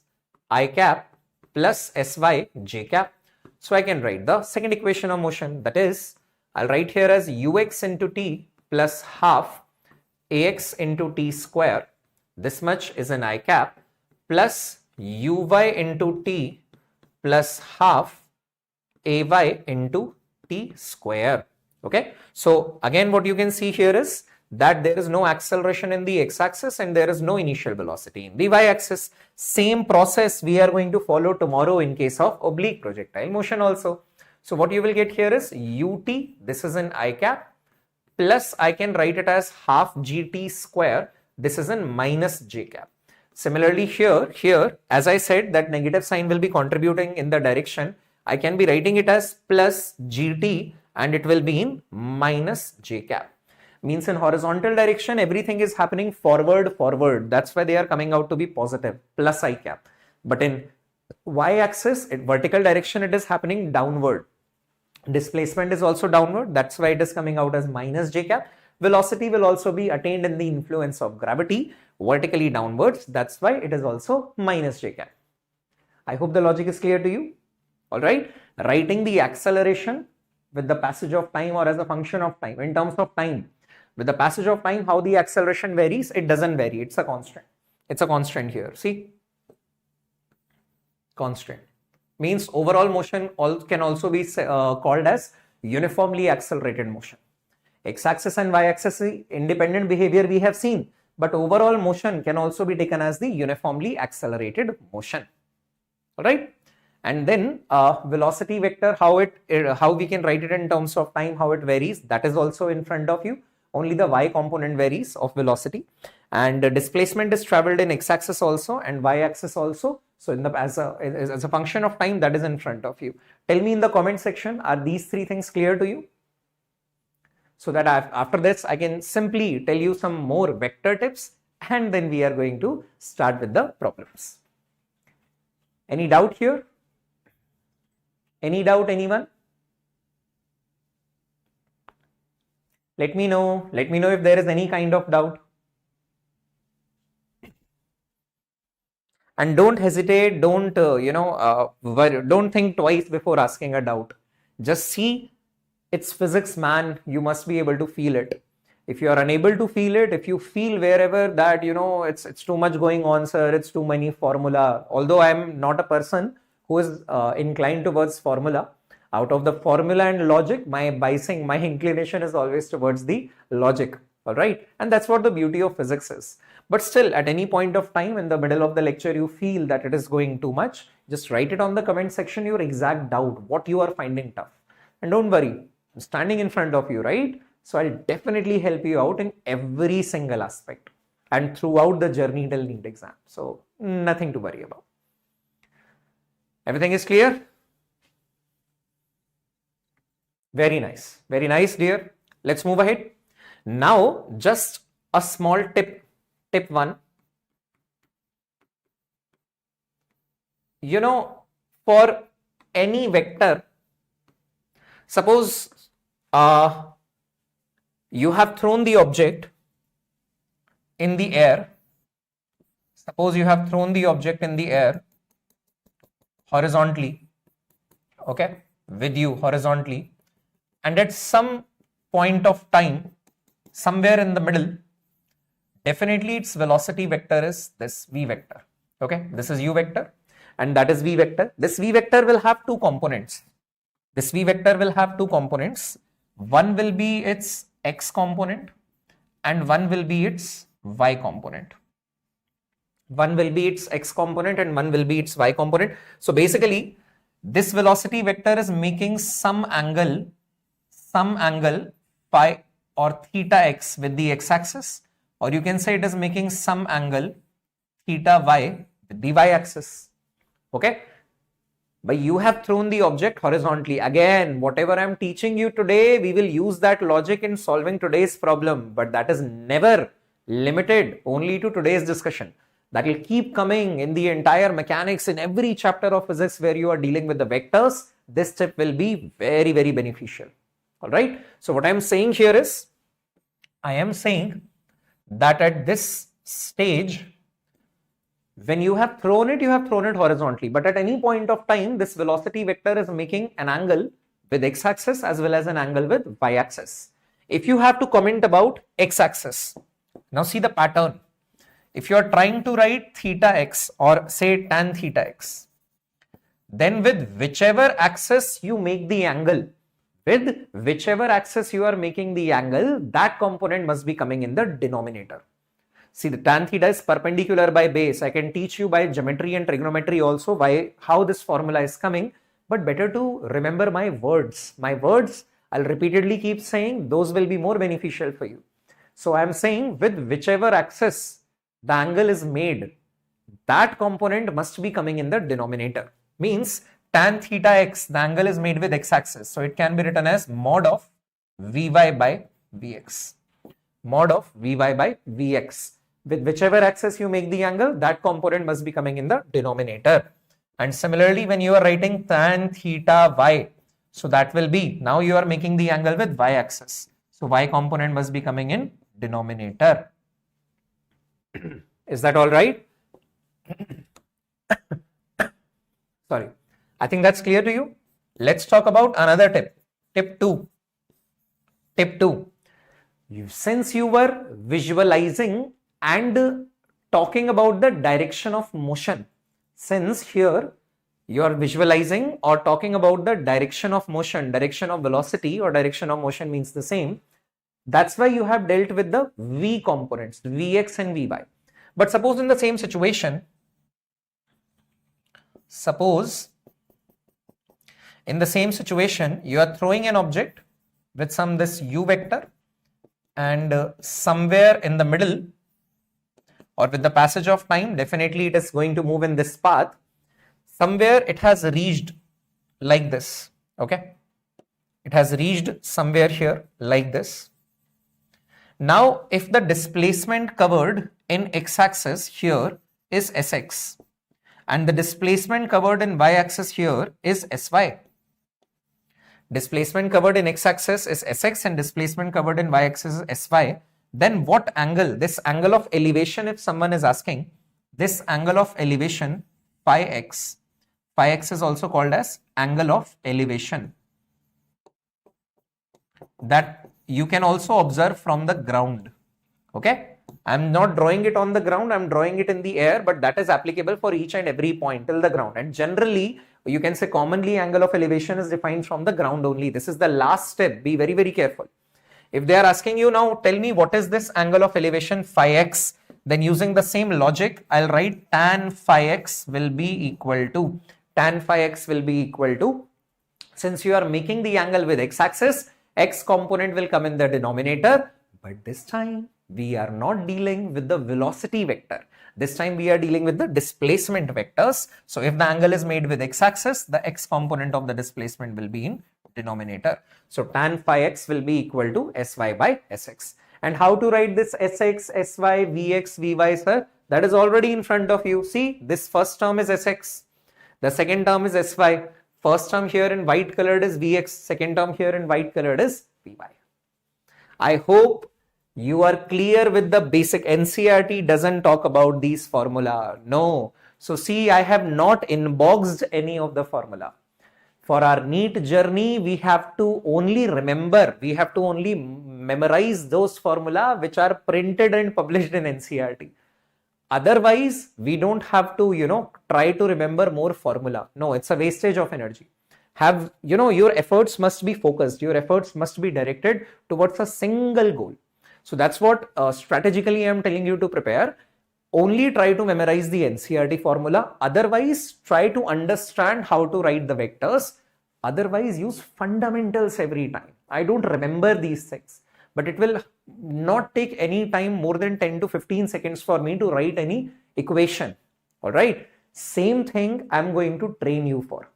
I cap plus sy j cap. So I can write the second equation of motion, that is, I'll write here as ux into t plus half ax into t square. This much is an I cap plus uy into t plus half ay into t square. Okay. So again, what you can see here is that there is no acceleration in the x-axis and there is no initial velocity in the y-axis. Same process we are going to follow tomorrow in case of oblique projectile motion also. So what you will get here is ut, this is in I cap, plus I can write it as half gt square, this is in minus j cap. Similarly here, as I said, that negative sign will be contributing in the direction. I can be writing it as plus gt and it will be in minus j cap. Means in horizontal direction, everything is happening forward. That's why they are coming out to be positive, plus I cap. But in y-axis, vertical direction, it is happening downward. Displacement is also downward. That's why it is coming out as minus j cap. Velocity will also be attained in the influence of gravity, vertically downwards. That's why it is also minus j cap. I hope the logic is clear to you. All right. Writing the acceleration with the passage of time or as a function of time in terms of time. With the passage of time, how the acceleration varies, it doesn't vary. It's a constant. It's a constant here. See, constant means overall motion can also be called as uniformly accelerated motion. X-axis and y-axis independent behavior we have seen, but overall motion can also be taken as the uniformly accelerated motion. All right. And then velocity vector, how we can write it in terms of time, how it varies, that is also in front of you. Only the y component varies of velocity, and displacement is traveled in x-axis also and y-axis also. So as a function of time, that is in front of you. Tell me in the comment section, are these three things clear to you? So that after this, I can simply tell you some more vector tips, and then we are going to start with the problems. Any doubt here? Any doubt, anyone? Let me know if there is any kind of doubt. And don't hesitate, don't don't think twice before asking a doubt. Just see, it's physics, man. You must be able to feel it. If you are unable to feel it, if you feel wherever that it's too much going on, sir, it's too many formula. Although I am not a person who is inclined towards formula, out of the formula and logic, my inclination is always towards the logic. All right, and that's what the beauty of physics is. But still, at any point of time in the middle of the lecture, you feel that it is going too much, just write it on the comment section, your exact doubt, what you are finding tough. And don't worry, I'm standing in front of you, right? So I'll definitely help you out in every single aspect and throughout the journey till NEET exam. So nothing to worry about. Everything is clear? Very nice, dear. Let's move ahead. Now, just a small tip. Tip 1. For any vector, suppose you have thrown the object in the air. Suppose you have thrown the object in the air horizontally, okay, with you horizontally, and at some point of time, somewhere in the middle, definitely its velocity vector is this v vector. Okay, this is u vector and that is v vector. This v vector will have two components. One will be its x component and one will be its y component. One will be its x component and one will be its y component. So basically, this velocity vector is making some angle phi or theta x with the x-axis, or you can say it is making some angle theta y with the y-axis. Okay, but you have thrown the object horizontally. Again, whatever I am teaching you today, we will use that logic in solving today's problem, but that is never limited only to today's discussion. That will keep coming in the entire mechanics, in every chapter of physics where you are dealing with the vectors. This tip will be very, very beneficial. All right. So what I am saying here is, I am saying that at this stage, when you have thrown it horizontally, but at any point of time, this velocity vector is making an angle with x-axis as well as an angle with y-axis. If you have to comment about x-axis, now see the pattern. If you are trying to write theta x or say tan theta x, then with whichever axis you make the angle, that component must be coming in the denominator. See, the tan theta is perpendicular by base. I can teach you by geometry and trigonometry also how this formula is coming, but better to remember my words. My words, I'll repeatedly keep saying, those will be more beneficial for you. So I'm saying with whichever axis the angle is made, that component must be coming in the denominator. Means tan theta x, the angle is made with x-axis. So it can be written as mod of Vy by Vx. Mod of Vy by Vx. With whichever axis you make the angle, that component must be coming in the denominator. And similarly, when you are writing tan theta y, so that will be, now you are making the angle with y-axis. So y component must be coming in denominator. Is that all right? Sorry. I think that's clear to you. Let's talk about another tip. Tip 2. Tip 2. Since you were visualizing and talking about the direction of motion, since here you are visualizing or talking about the direction of motion, direction of velocity or direction of motion means the same. That's why you have dealt with the v components, vx and vy. But suppose in the same situation, you are throwing an object with this u vector, and somewhere in the middle or with the passage of time, definitely it is going to move in this path. Somewhere it has reached like this. Okay, it has reached somewhere here like this. Now, if the displacement covered in x-axis here is sx and the displacement covered in y-axis here is sy, displacement covered in x-axis is sx and displacement covered in y-axis is sy, then what angle, this angle of elevation, if someone is asking, this angle of elevation phi x is also called as angle of elevation, that you can also observe from the ground. Okay, I'm not drawing it on the ground, I'm drawing it in the air, but that is applicable for each and every point till the ground. And generally, you can say commonly angle of elevation is defined from the ground only. This is the last step. Be very, very careful. If they are asking you now, tell me what is this angle of elevation phi x, then using the same logic, I'll write tan phi x will be equal to, since you are making the angle with x-axis, x component will come in the denominator, but this time we are not dealing with the velocity vector. This time we are dealing with the displacement vectors. So if the angle is made with x-axis, the x component of the displacement will be in denominator. So tan phi x will be equal to sy by sx. And how to write this sx, sy, vx, vy, sir? That is already in front of you. See, this first term is sx. The second term is sy. First term here in white colored is vx. Second term here in white colored is vy. I hope you are clear with the basic. NCERT doesn't talk about these formula. No. So see, I have not inboxed any of the formula. For our NEET journey, we have to only remember, we have to only memorize those formula which are printed and published in NCERT. Otherwise, we don't have to, try to remember more formula. No, it's a wastage of energy. Your efforts must be focused. Your efforts must be directed towards a single goal. So that's what strategically I'm telling you to prepare. Only try to memorize the NCERT formula. Otherwise, try to understand how to write the vectors. Otherwise, use fundamentals every time. I don't remember these things, but it will not take any time more than 10 to 15 seconds for me to write any equation. All right. Same thing I'm going to train you for.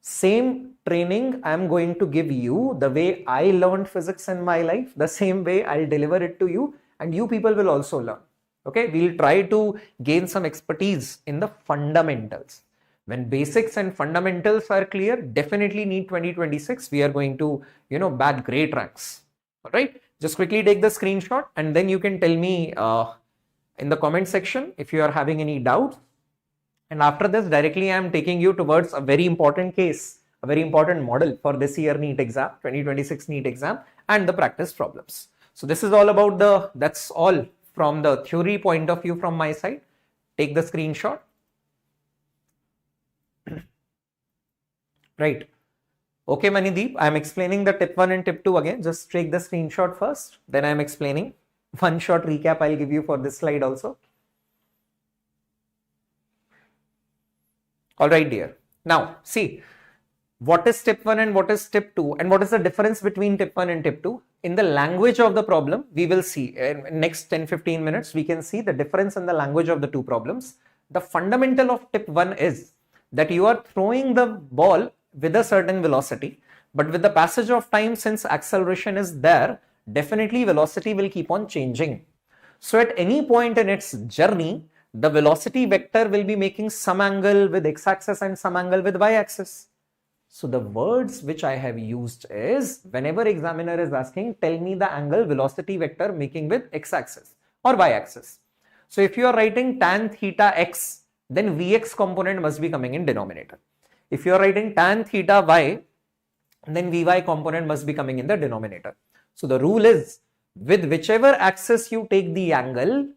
Same training I'm going to give you. The way I learned physics in my life, the same way I'll deliver it to you, and you people will also learn. Okay, we'll try to gain some expertise in the fundamentals. When basics and fundamentals are clear, definitely NEET 2026, we are going to, bag great ranks. All right, just quickly take the screenshot and then you can tell me in the comment section if you are having any doubt. And after this, directly I am taking you towards a very important case, a very important model for this year NEET exam, 2026 NEET exam, and the practice problems. So this is all about that's all from the theory point of view from my side. Take the screenshot. Right. Okay, Manideep, I am explaining the tip 1 and tip 2 again. Just take the screenshot first. Then I am explaining. One short recap I'll give you for this slide also. All right, dear. Now, see, what is tip 1 and what is tip 2 and what is the difference between tip 1 and tip 2? In the language of the problem, we will see in next 10-15 minutes, we can see the difference in the language of the two problems. The fundamental of tip 1 is that you are throwing the ball with a certain velocity, but with the passage of time, since acceleration is there, definitely velocity will keep on changing. So at any point in its journey, the velocity vector will be making some angle with x-axis and some angle with y-axis. So the words which I have used is, whenever examiner is asking, tell me the angle velocity vector making with x-axis or y-axis. So if you are writing tan theta x, then vx component must be coming in denominator. If you are writing tan theta y, then vy component must be coming in the denominator. So the rule is, with whichever axis you take the angle,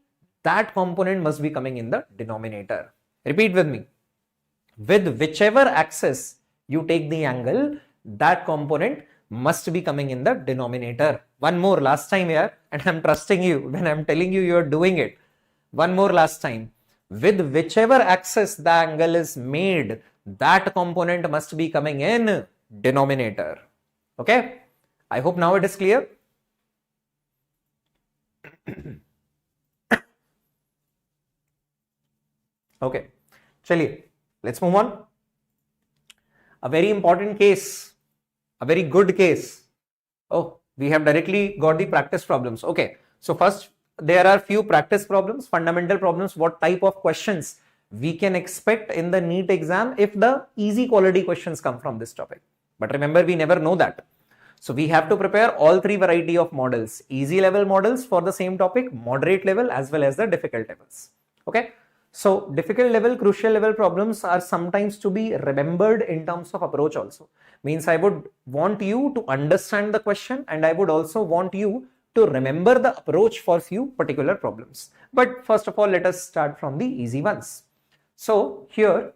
that component must be coming in the denominator. Repeat with me. With whichever axis you take the angle, that component must be coming in the denominator. One more last time here, and I'm trusting you when I'm telling you you're doing it. One more last time. With whichever axis the angle is made, that component must be coming in denominator. Okay? I hope now it is clear. Okay, chaliye, let's move on. A very important case, a very good case. Oh, we have directly got the practice problems. Okay, so first there are few practice problems, fundamental problems, what type of questions we can expect in the NEET exam if the easy quality questions come from this topic. But remember, we never know that. So we have to prepare all three variety of models, easy level models for the same topic, moderate level as well as the difficult levels. Okay. So difficult level, crucial level problems are sometimes to be remembered in terms of approach also. Means I would want you to understand the question and I would also want you to remember the approach for few particular problems. But first of all, let us start from the easy ones. So here,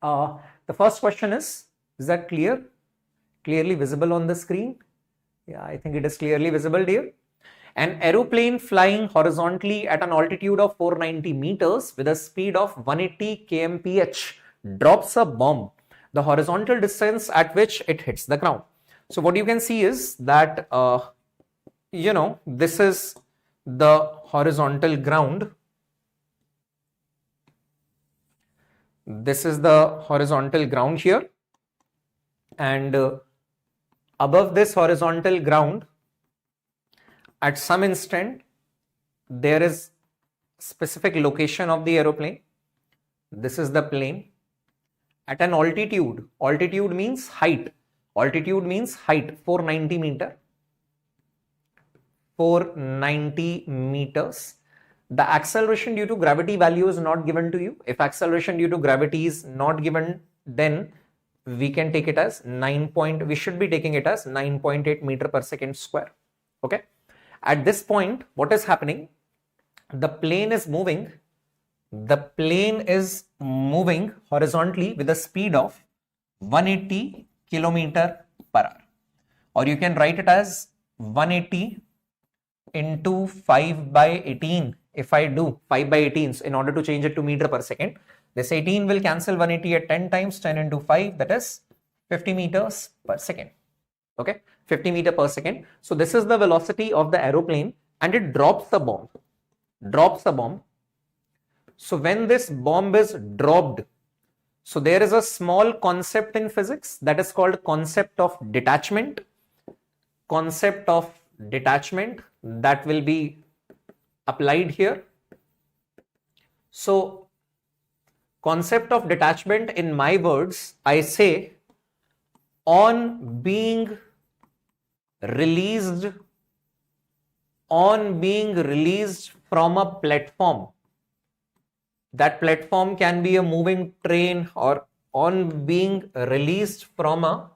the first question is that clear? Clearly visible on the screen? Yeah, I think it is clearly visible here. An aeroplane flying horizontally at an altitude of 490 meters with a speed of 180 kmph drops a bomb, the horizontal distance at which it hits the ground. So what you can see is that, this is the horizontal ground. This is the horizontal ground here. And above this horizontal ground, at some instant, there is specific location of the aeroplane. This is the plane. At an altitude, altitude means height. Altitude means height, 490 meter. 490 meters. The acceleration due to gravity value is not given to you. If acceleration due to gravity is not given, then we can take it as we should be taking it as 9.8 meter per second square. Okay. At this point, what is happening? The plane is moving. The plane is moving horizontally with a speed of 180 kilometer per hour. Or you can write it as 180 into 5 by 18. If I do 5 by 18, so in order to change it to meter per second, this 18 will cancel 180 at 10 times, 10 into 5, that is 50 meters per second. Okay, 50 meter per second. So this is the velocity of the aeroplane and it drops the bomb. Drops the bomb. So when this bomb is dropped, so there is a small concept in physics that is called concept of detachment. Concept of detachment that will be applied here. So concept of detachment, in my words, I say on being released from a platform, that platform can be a moving train, or on being released from a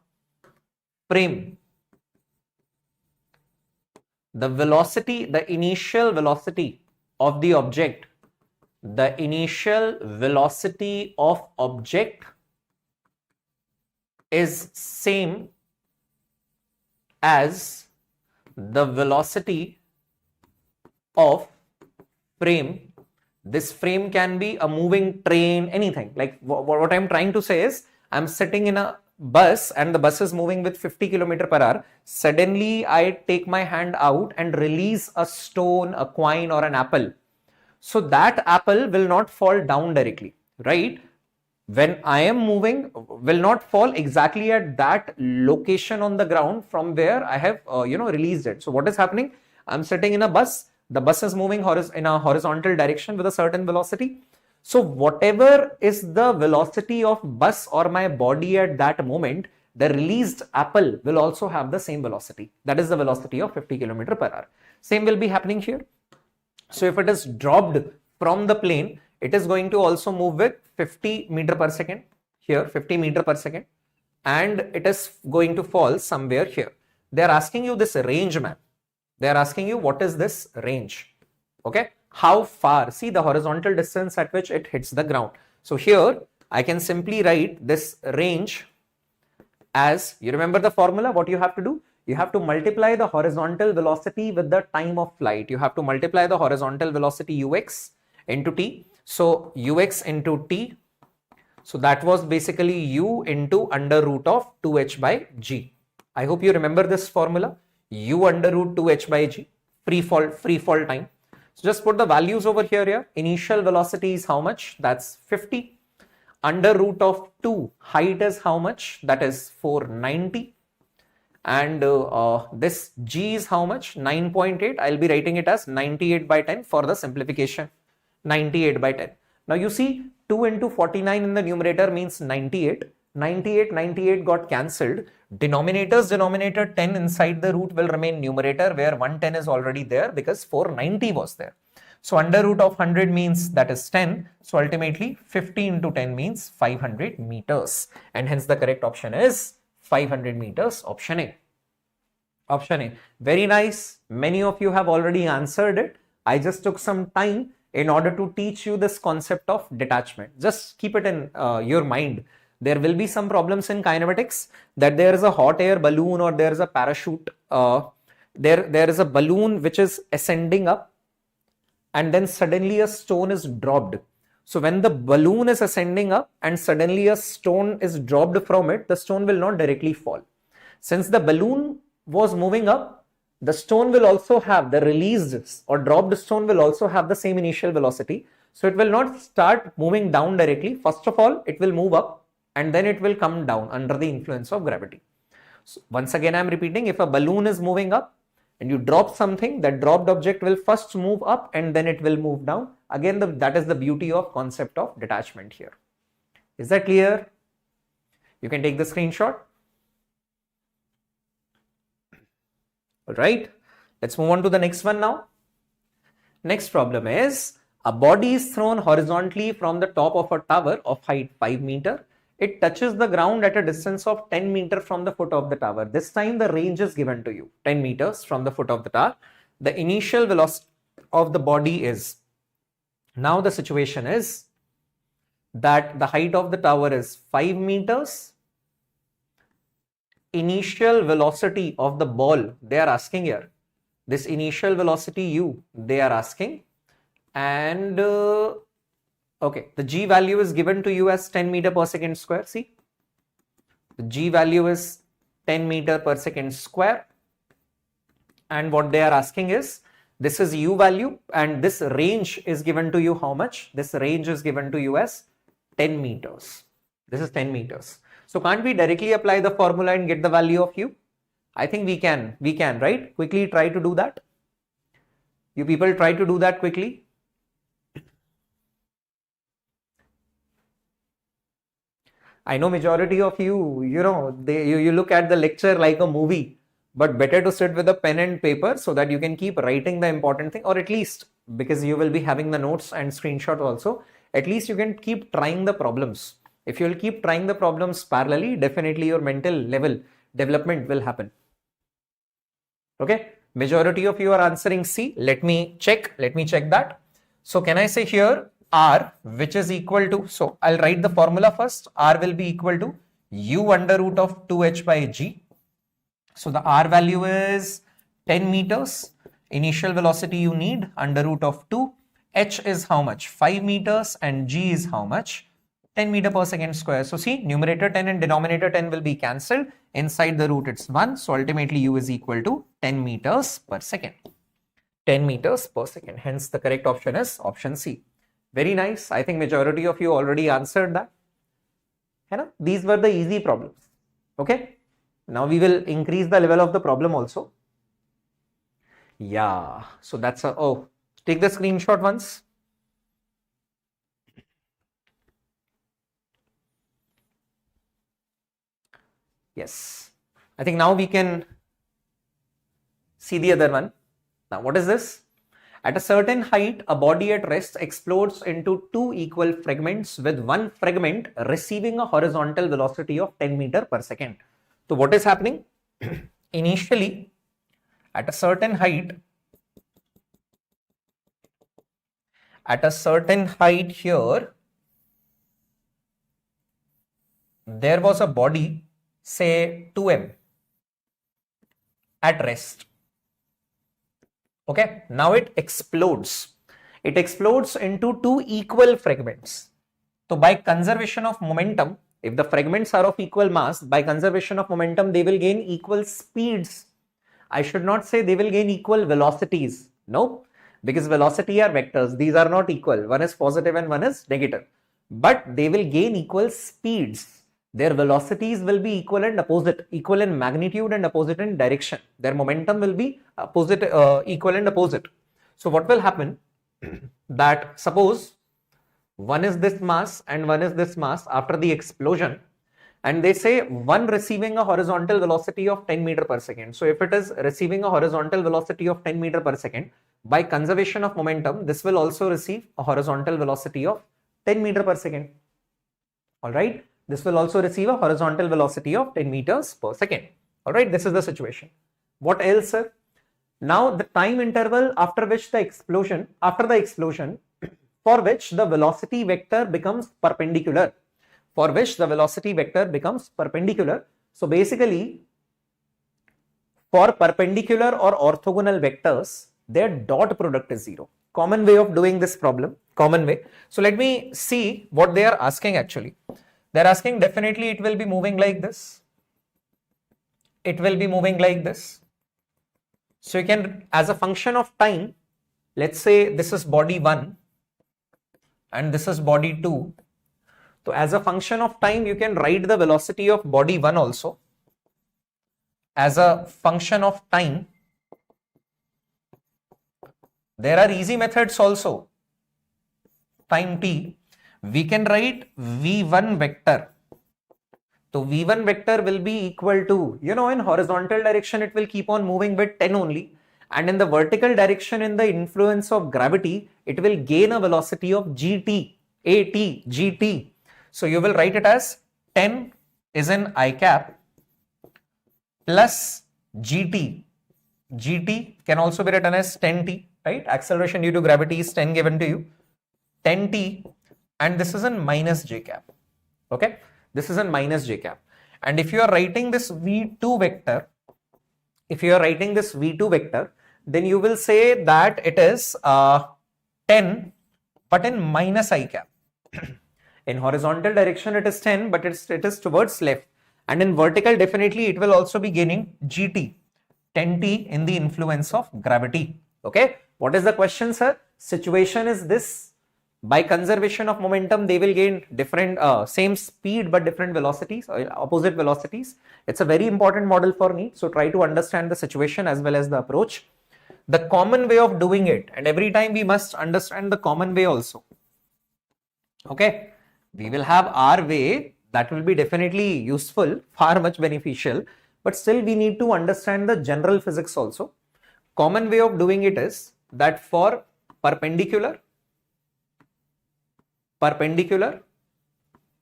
frame, the velocity, the initial velocity of the object, the initial velocity of object is same as the velocity of frame. This frame can be a moving train, anything. Like what I'm trying to say is, I'm sitting in a bus and the bus is moving with 50 km per hour. Suddenly I take my hand out and release a stone, a coin or an apple. So that apple will not fall down directly, right? When I am moving, will not fall exactly at that location on the ground from where I have released it. So what is happening? I'm sitting in a bus. The bus is moving in a horizontal direction with a certain velocity. So whatever is the velocity of bus or my body at that moment, the released apple will also have the same velocity. That is the velocity of 50 km per hour. Same will be happening here. So if it is dropped from the plane, it is going to also move with 50 meter per second here, 50 meter per second, and it is going to fall somewhere here. They are asking you this range, man. They are asking you what is this range? Okay, how far? See the horizontal distance at which it hits the ground. So here I can simply write this range as, you remember the formula, what you have to do? You have to multiply the horizontal velocity with the time of flight. You have to multiply the horizontal velocity ux into t. So ux into t. So that was basically u into under root of 2h by g. I hope you remember this formula. U under root 2h by g, free fall time. So just put the values over here. Initial velocity is how much? That's 50. Under root of 2, height is how much? That is 490. And this g is how much? 9.8. I'll be writing it as 98 by 10 for the simplification. 98 by 10. Now you see 2 into 49 in the numerator means 98. 98 got cancelled. Denominator 10 inside the root will remain numerator, where 110 is already there because 490 was there. So under root of 100 means that is 10. So ultimately 50 into 10 means 500 meters. And hence the correct option is 500 meters, option A. Option A. Very nice. Many of you have already answered it. I just took some time in order to teach you this concept of detachment. Just keep it in your mind. There will be some problems in kinematics that there is a hot air balloon or there is a parachute. There is a balloon which is ascending up and then suddenly a stone is dropped. So when the balloon is ascending up and suddenly a stone is dropped from it, the stone will not directly fall. Since the balloon was moving up, the stone will also have, the released or dropped stone will also have the same initial velocity. So it will not start moving down directly. First of all, it will move up and then it will come down under the influence of gravity. So once again, I am repeating, if a balloon is moving up and you drop something, that dropped object will first move up and then it will move down. Again, that is the beauty of concept of detachment here. Is that clear? You can take the screenshot. All right, let's move on to the next one now. Next problem is, a body is thrown horizontally from the top of a tower of height 5 meter. It touches the ground at a distance of 10 meter from the foot of the tower. This time the range is given to you, 10 meters from the foot of the tower. The initial velocity of the body is, now the situation is that the height of the tower is 5 meters. Initial velocity of the ball, they are asking here. This initial velocity u, they are asking. And okay, the g value is given to you as 10 meter per second square. See, the g value is 10 meter per second square. And what they are asking is, this is u value and this range is given to you how much? This range is given to you as 10 meters. This is 10 meters. So can't we directly apply the formula and get the value of u? I think we can, right? Quickly try to do that. You people try to do that quickly. I know majority of you, you look at the lecture like a movie, but better to sit with a pen and paper so that you can keep writing the important thing, or at least, because you will be having the notes and screenshot also, at least you can keep trying the problems. If you will keep trying the problems parallelly, definitely your mental level development will happen. Okay, majority of you are answering C. Let me check that. So can I say here R, which is equal to, so I'll write the formula first. R will be equal to u under root of 2h by g. So the R value is 10 meters. Initial velocity you need under root of 2. H is how much? 5 meters and g is how much? 10 meter per second square. So see, numerator 10 and denominator 10 will be cancelled. Inside the root it's 1. So ultimately u is equal to 10 meters per second. 10 meters per second. Hence the correct option is option C. Very nice. I think majority of you already answered that. These were the easy problems. Okay. Now we will increase the level of the problem also. Yeah. So that's take the screenshot once. Yes, I think now we can see the other one. Now, what is this? At a certain height, a body at rest explodes into two equal fragments, with one fragment receiving a horizontal velocity of 10 meter per second. So what is happening? Initially, at a certain height here, there was a body, say 2m, at rest. Okay, now it explodes. It explodes into two equal fragments. So by conservation of momentum, if the fragments are of equal mass, by conservation of momentum, they will gain equal speeds. I should not say they will gain equal velocities. No, because velocity are vectors. These are not equal. One is positive and one is negative. But they will gain equal speeds. Their velocities will be equal and opposite, equal in magnitude and opposite in direction. Their momentum will be opposite, equal and opposite. So what will happen? That suppose one is this mass and one is this mass after the explosion, and they say one receiving a horizontal velocity of 10 meter per second. So if it is receiving a horizontal velocity of 10 meter per second, by conservation of momentum, this will also receive a horizontal velocity of 10 meter per second. All right. This will also receive a horizontal velocity of 10 meters per second. All right. This is the situation. What else, sir? Now the time interval after the explosion, for which the velocity vector becomes perpendicular. So basically, for perpendicular or orthogonal vectors, their dot product is 0. Common way of doing this problem, common way. So let me see what they are asking actually. They are asking definitely it will be moving like this. It will be moving like this. So you can, as a function of time, let's say this is body 1 and this is body 2. So as a function of time, you can write the velocity of body 1 also as a function of time. There are easy methods also. Time t, we can write v1 vector. So v1 vector will be equal to, in horizontal direction, it will keep on moving with 10 only. And in the vertical direction, in the influence of gravity, it will gain a velocity of gt, at, gt. So you will write it as 10 is in I cap plus gt. Gt can also be written as 10t, right? Acceleration due to gravity is 10 given to you. 10t, and this is in minus j cap. Okay, this is in minus j cap. And if you are writing this v2 vector, then you will say that it is 10 but in minus I cap. In horizontal direction it is 10 but it is towards left, and in vertical definitely it will also be gaining gt, 10t in the influence of gravity. Okay, what is the question, sir? Situation is this: by conservation of momentum they will gain different same speed but different velocities, opposite velocities. It's a very important model for NEET, so try to understand the situation as well as the approach, the common way of doing it, and every time we must understand the common way also. Okay, we will have our way that will be definitely useful, far much beneficial, but still we need to understand the general physics also. Common way of doing it is that for perpendicular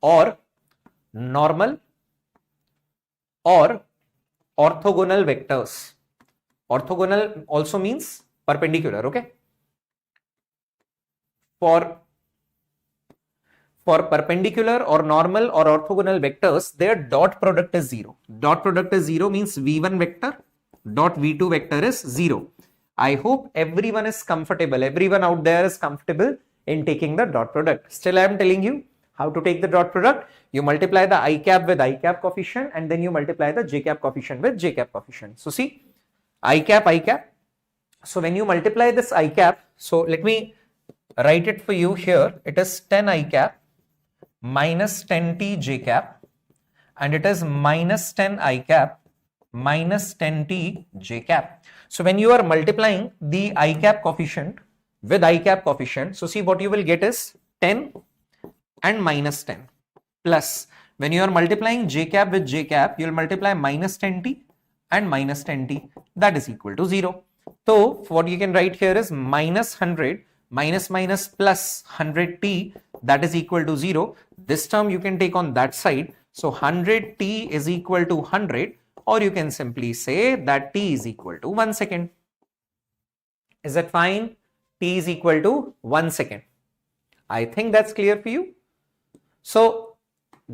or normal or orthogonal vectors. Orthogonal also means perpendicular, okay? For perpendicular or normal or orthogonal vectors, their dot product is 0. Dot product is 0 means v1 vector dot v2 vector is 0. I hope everyone is comfortable. Everyone out there is comfortable in taking the dot product. Still, I am telling you how to take the dot product. You multiply the I cap with I cap coefficient and then you multiply the j cap coefficient with j cap coefficient. So see, I cap. So when you multiply this I cap, so let me write it for you here. It is 10 I cap minus 10t j cap, and it is minus 10 I cap minus 10t j cap. So when you are multiplying the I cap coefficient with I cap coefficient, so see what you will get is 10 and minus 10 plus, when you are multiplying j cap with j cap, you will multiply minus 10t and minus 10t, that is equal to 0. So what you can write here is minus 100 minus minus plus 100t, that is equal to 0. This term you can take on that side. So 100t is equal to 100, or you can simply say that t is equal to 1 second. Is that fine? T is equal to 1 second. I think that's clear for you. So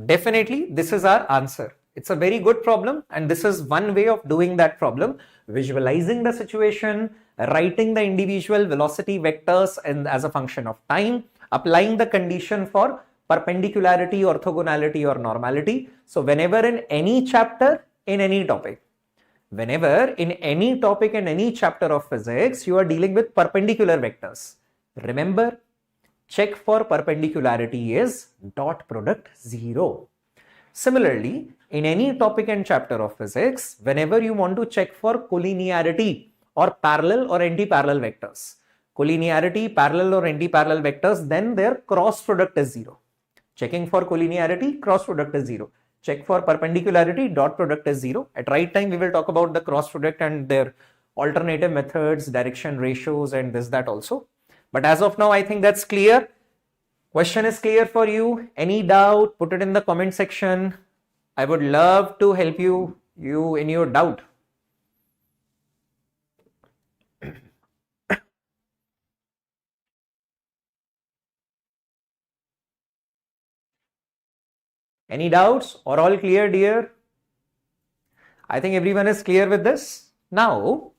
definitely this is our answer. It's a very good problem, and this is one way of doing that problem: visualizing the situation, writing the individual velocity vectors and as a function of time, applying the condition for perpendicularity, orthogonality or normality. So whenever in any chapter, in any topic, whenever in any topic and any chapter of physics you are dealing with perpendicular vectors, remember, check for perpendicularity is dot product 0. Similarly, in any topic and chapter of physics, whenever you want to check for collinearity or parallel or anti-parallel vectors, collinearity, parallel or anti-parallel vectors, then their cross product is 0. Checking for collinearity, cross product is 0. Check for perpendicularity, dot product is 0. At right time, we will talk about the cross product and their alternative methods, direction ratios, and this, that also. But as of now, I think that's clear. Question is clear for you. Any doubt, put it in the comment section. I would love to help you in your doubt. Any doubts or all clear, dear? I think everyone is clear with this. Now,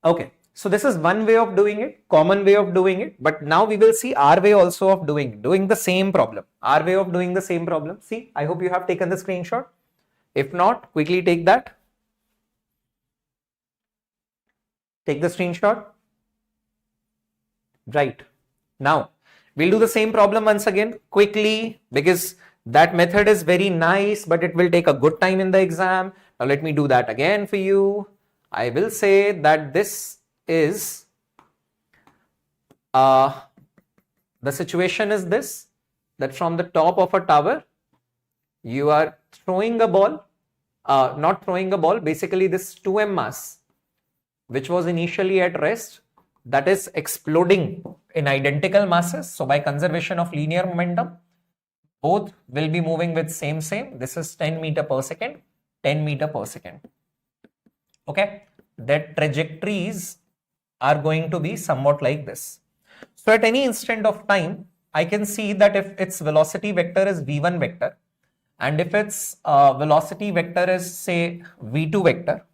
okay, so this is one way of doing it, common way of doing it, but now we will see our way also of doing the same problem. Our way of doing the same problem. See, I hope you have taken the screenshot. If not, quickly take that. Take the screenshot. Right. Now, we'll do the same problem once again quickly because that method is very nice, but it will take a good time in the exam. Now, let me do that again for you. I will say that this is, the situation is this, that from the top of a tower, you are throwing a ball, not throwing a ball, basically this 2m mass, which was initially at rest, that is exploding in identical masses. So by conservation of linear momentum, both will be moving with same. This is 10 meter per second, 10 meter per second. Okay, their trajectories are going to be somewhat like this. So at any instant of time, I can see that if its velocity vector is v1 vector, and if its velocity vector is say v2 vector,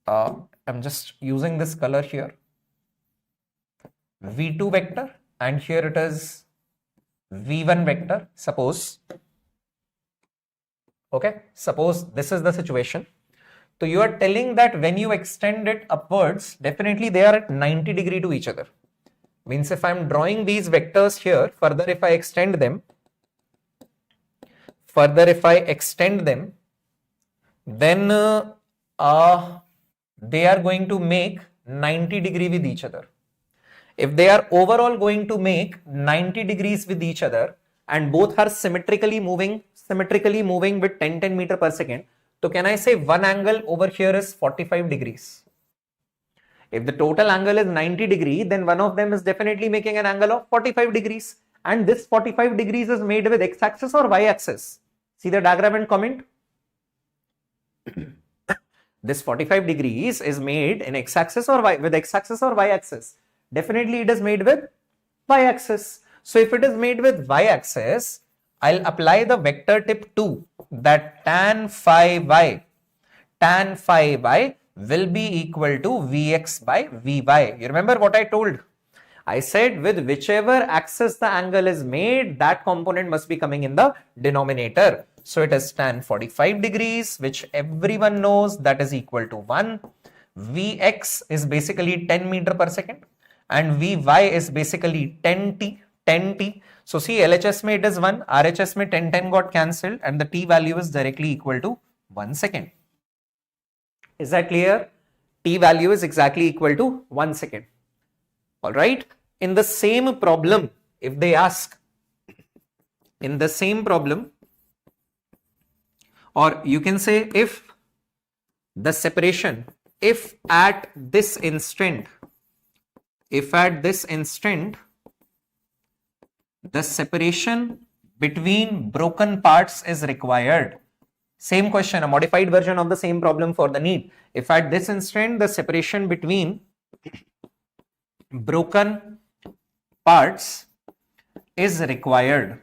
I'm just using this color here, v2 vector, and here it is v1 vector, suppose. Okay, suppose this is the situation. So you are telling that when you extend it upwards, definitely they are at 90 degree to each other. Means if I'm drawing these vectors here, further if I extend them, then they are going to make 90 degree with each other. If they are overall going to make 90 degrees with each other and both are symmetrically moving with 10 meter per second, so can I say one angle over here is 45 degrees? If the total angle is 90 degree, then one of them is definitely making an angle of 45 degrees. And this 45 degrees is made with x-axis or y-axis? See the diagram and comment. This 45 degrees is made in x-axis or with x-axis or y-axis? Definitely it is made with y-axis. So if it is made with y-axis, I'll apply the vector tip 2, that tan phi y will be equal to vx by vy. You remember what I told? I said with whichever axis the angle is made, that component must be coming in the denominator. So it is tan 45 degrees, which everyone knows that is equal to 1. Vx is basically 10 meter per second and vy is basically 10t. So see, LHS mein it is 1, RHS mein 10 got cancelled and the t value is directly equal to 1 second. Is that clear? T value is exactly equal to 1 second. Alright, in the same problem, if they ask, in the same problem, or you can say if the separation, if at this instant, the separation between broken parts is required. Same question, a modified version of the same problem for the NEET. If at this instant the separation between broken parts is required,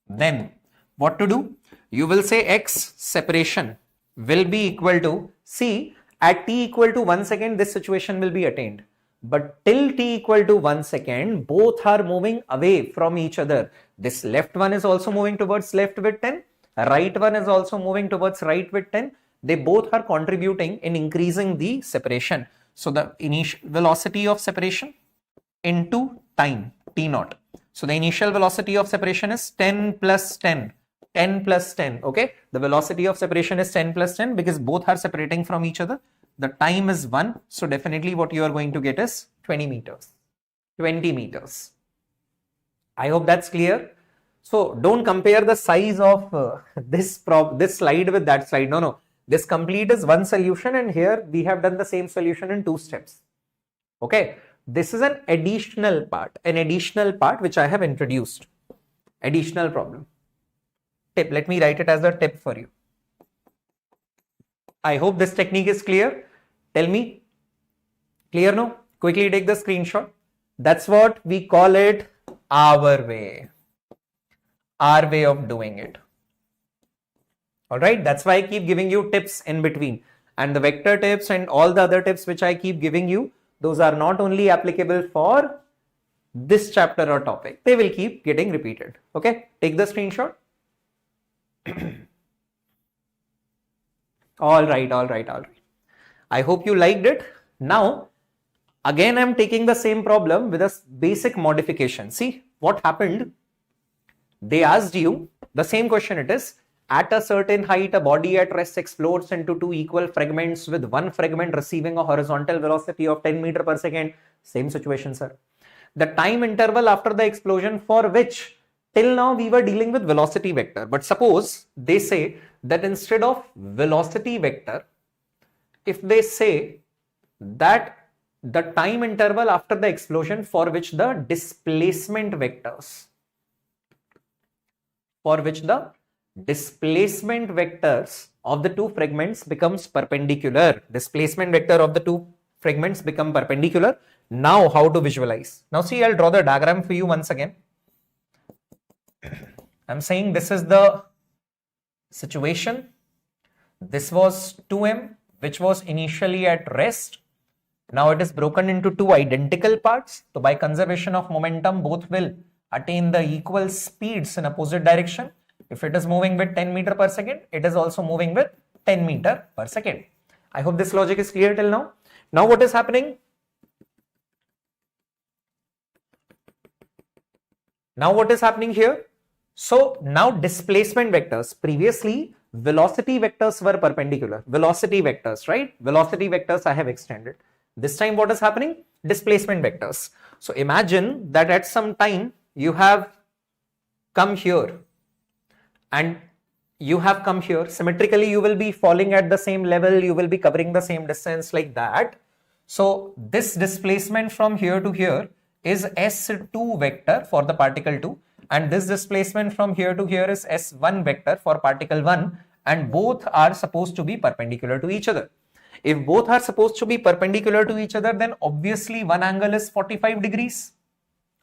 then what to do? You will say x separation will be equal to, see, at t equal to 1 second this situation will be attained. But till t equal to 1 second, both are moving away from each other. This left one is also moving towards left with 10. Right one is also moving towards right with 10. They both are contributing in increasing the separation. So the initial velocity of separation into time, t naught. So the initial velocity of separation is 10 plus 10. 10 plus 10. Okay. The velocity of separation is 10 plus 10 because both are separating from each other. The time is 1. So definitely what you are going to get is 20 meters. 20 meters. I hope that's clear. So don't compare the size of this slide with that slide. No. This complete is one solution, and here we have done the same solution in 2 steps. Okay. This is an additional part which I have introduced. Additional problem. Tip. Let me write it as a tip for you. I hope this technique is clear. Tell me. Clear, no? Quickly take the screenshot. That's what we call it, our way. Our way of doing it. Alright, that's why I keep giving you tips in between. And the vector tips and all the other tips which I keep giving you, those are not only applicable for this chapter or topic. They will keep getting repeated. Okay, take the screenshot. All right. I hope you liked it. Now, again, I'm taking the same problem with a basic modification. See what happened? They asked you the same question. It is, at a certain height, a body at rest explodes into 2 equal fragments, with one fragment receiving a horizontal velocity of 10 meters per second. Same situation, sir. The time interval after the explosion for which till now we were dealing with velocity vector. But suppose they say that instead of velocity vector, if they say that the time interval after the explosion for which the displacement vectors of the 2 fragments becomes perpendicular. Displacement vector of the 2 fragments become perpendicular. Now how to visualize? Now see, I'll draw the diagram for you once again. I'm saying this is the situation. This was 2m, which was initially at rest. Now it is broken into 2 identical parts. So by conservation of momentum, both will attain the equal speeds in opposite direction. If it is moving with 10 meters per second, it is also moving with 10 meters per second. I hope this logic is clear till now. Now what is happening? Here? So now displacement vectors, previously velocity vectors were perpendicular. Velocity vectors, right? Velocity vectors I have extended. This time what is happening? Displacement vectors. So imagine that at some time you have come here and you have come here. Symmetrically you will be falling at the same level, you will be covering the same distance like that. So this displacement from here to here is S2 vector for the particle 2, and this displacement from here to here is S1 vector for particle 1, and both are supposed to be perpendicular to each other. If both are supposed to be perpendicular to each other, then obviously one angle is 45 degrees.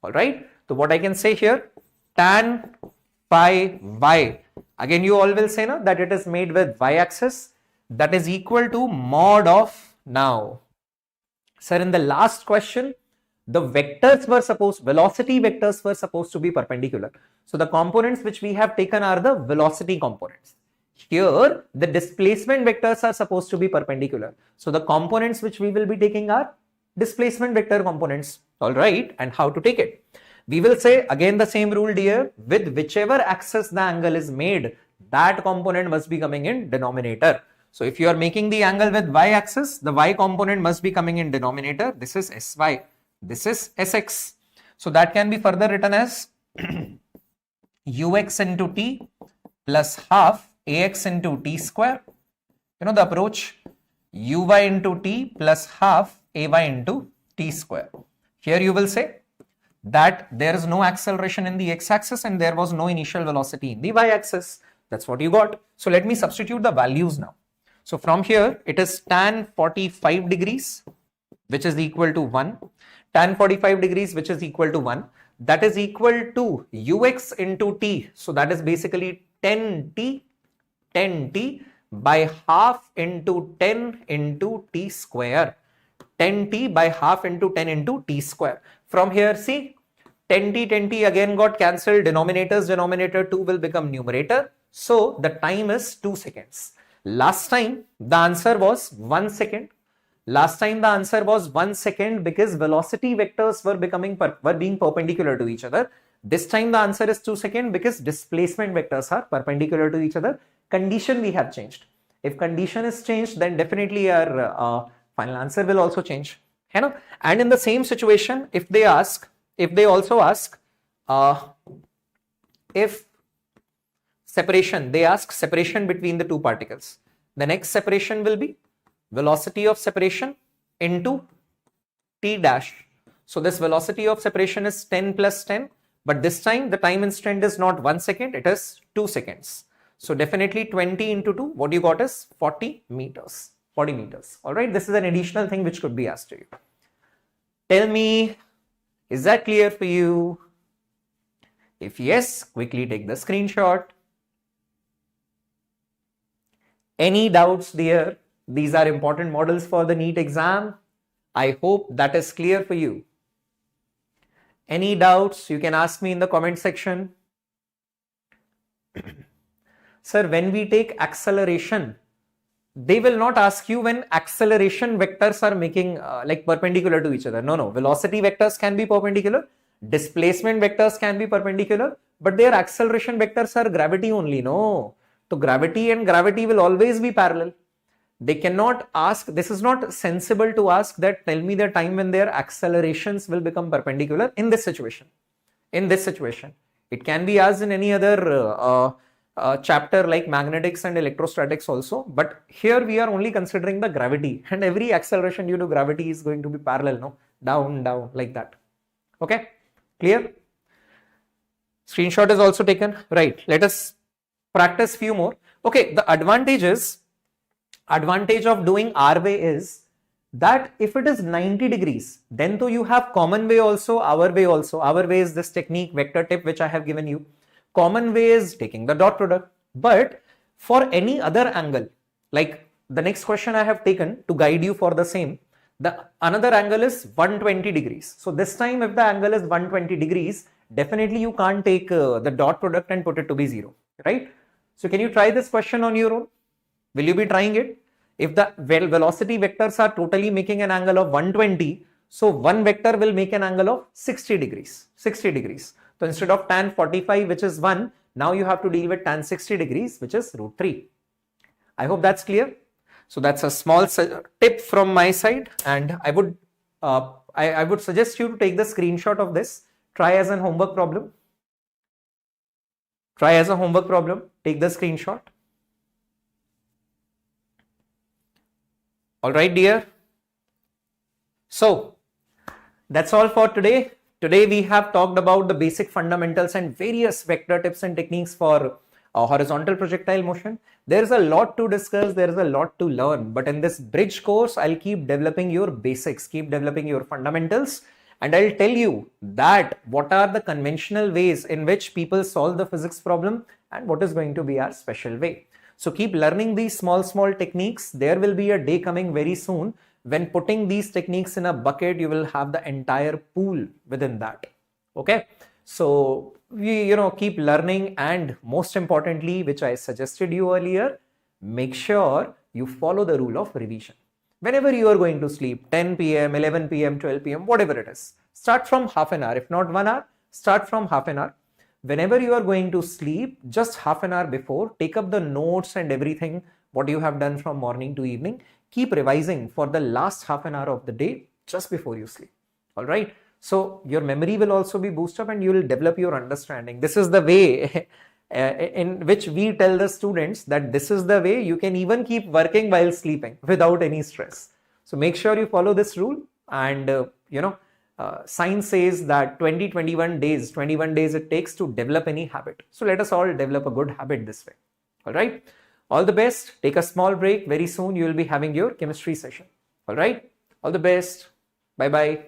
Alright, so what I can say here, tan phi y, again you all will say na, that it is made with y-axis, that is equal to mod of, now sir, in the last question the vectors were supposed, velocity vectors were supposed to be perpendicular. So the components which we have taken are the velocity components. Here the displacement vectors are supposed to be perpendicular. So the components which we will be taking are displacement vector components. Alright, and how to take it? We will say again the same rule, dear, with whichever axis the angle is made, that component must be coming in denominator. So if you are making the angle with y-axis, the y component must be coming in denominator. This is sy. This is Sx. So that can be further written as ux into t plus half ax into t square. You know the approach, uy into t plus half ay into t square. Here you will say that there is no acceleration in the x-axis and there was no initial velocity in the y-axis. That's what you got. So let me substitute the values now. So from here it is tan 45 degrees, which is equal to 1. Tan 45 degrees, which is equal to 1, that is equal to ux into t. So that is basically 10t by half into 10 into t square. 10t by half into 10 into t square. From here, see, 10t again got cancelled. Denominator 2 will become numerator. So the time is 2 seconds. Last time the answer was 1 second. Last time the answer was 1 second because velocity vectors were being perpendicular to each other. This time the answer is 2 seconds because displacement vectors are perpendicular to each other. Condition we have changed. If condition is changed, then definitely our final answer will also change. And in the same situation, if they also ask if separation, they ask separation between the two particles. The next separation will be velocity of separation into t dash. So this velocity of separation is 10 plus 10, but this time the time instant is not 1 second, it is 2 seconds. So definitely 20 into 2, what you got is 40 meters. 40 meters. All right, this is an additional thing which could be asked to you. Tell me, is that clear for you? If yes, quickly take the screenshot. Any doubts there? These are important models for the NEET exam. I hope that is clear for you. Any doubts? You can ask me in the comment section. Sir, when we take acceleration, they will not ask you when acceleration vectors are making like perpendicular to each other. No. Velocity vectors can be perpendicular. Displacement vectors can be perpendicular. But their acceleration vectors are gravity only. No. So gravity and gravity will always be parallel. They cannot ask, this is not sensible to ask that tell me the time when their accelerations will become perpendicular in this situation. In this situation. It can be asked in any other chapter like magnetics and electrostatics also, but here we are only considering the gravity, and every acceleration due to gravity is going to be parallel, no? Down, down, like that. Okay, clear? Screenshot is also taken. Right, let us practice few more. Okay, the advantage of doing our way is that if it is 90 degrees, then though you have common way also, our way also. Our way is this technique, vector tip, which I have given you. Common way is taking the dot product. But for any other angle, like the next question I have taken to guide you for the same, the another angle is 120 degrees. So this time if the angle is 120 degrees, definitely you can't take the dot product and put it to be 0, right? So can you try this question on your own? Will you be trying it? If the velocity vectors are totally making an angle of 120, so one vector will make an angle of 60 degrees. 60 degrees. So instead of tan 45, which is 1, now you have to deal with tan 60 degrees, which is root 3. I hope that's clear. So that's a small tip from my side, and I would suggest you to take the screenshot of this. Try as an homework problem. Try as a homework problem. Take the screenshot. All right, dear. So that's all for today. Today we have talked about the basic fundamentals and various vector tips and techniques for horizontal projectile motion. There is a lot to discuss, there is a lot to learn, but in this bridge course, I'll keep developing your basics, keep developing your fundamentals, and I'll tell you that what are the conventional ways in which people solve the physics problem and what is going to be our special way. So keep learning these small techniques. There will be a day coming very soon when putting these techniques in a bucket, you will have the entire pool within that. Okay, so we keep learning, and most importantly, which I suggested you earlier, make sure you follow the rule of revision. Whenever you are going to sleep, 10 p.m., 11 p.m., 12 p.m., whatever it is, start from half an hour. If not 1 hour, start from half an hour. Whenever you are going to sleep, just half an hour before, take up the notes and everything, what you have done from morning to evening. Keep revising for the last half an hour of the day just before you sleep. All right. So your memory will also be boosted up and you will develop your understanding. This is the way in which we tell the students that this is the way you can even keep working while sleeping without any stress. So make sure you follow this rule, and science says that 21 days it takes to develop any habit. So let us all develop a good habit this way. All right. All the best. Take a small break. Very soon you will be having your chemistry session. All right. All the best. Bye-bye.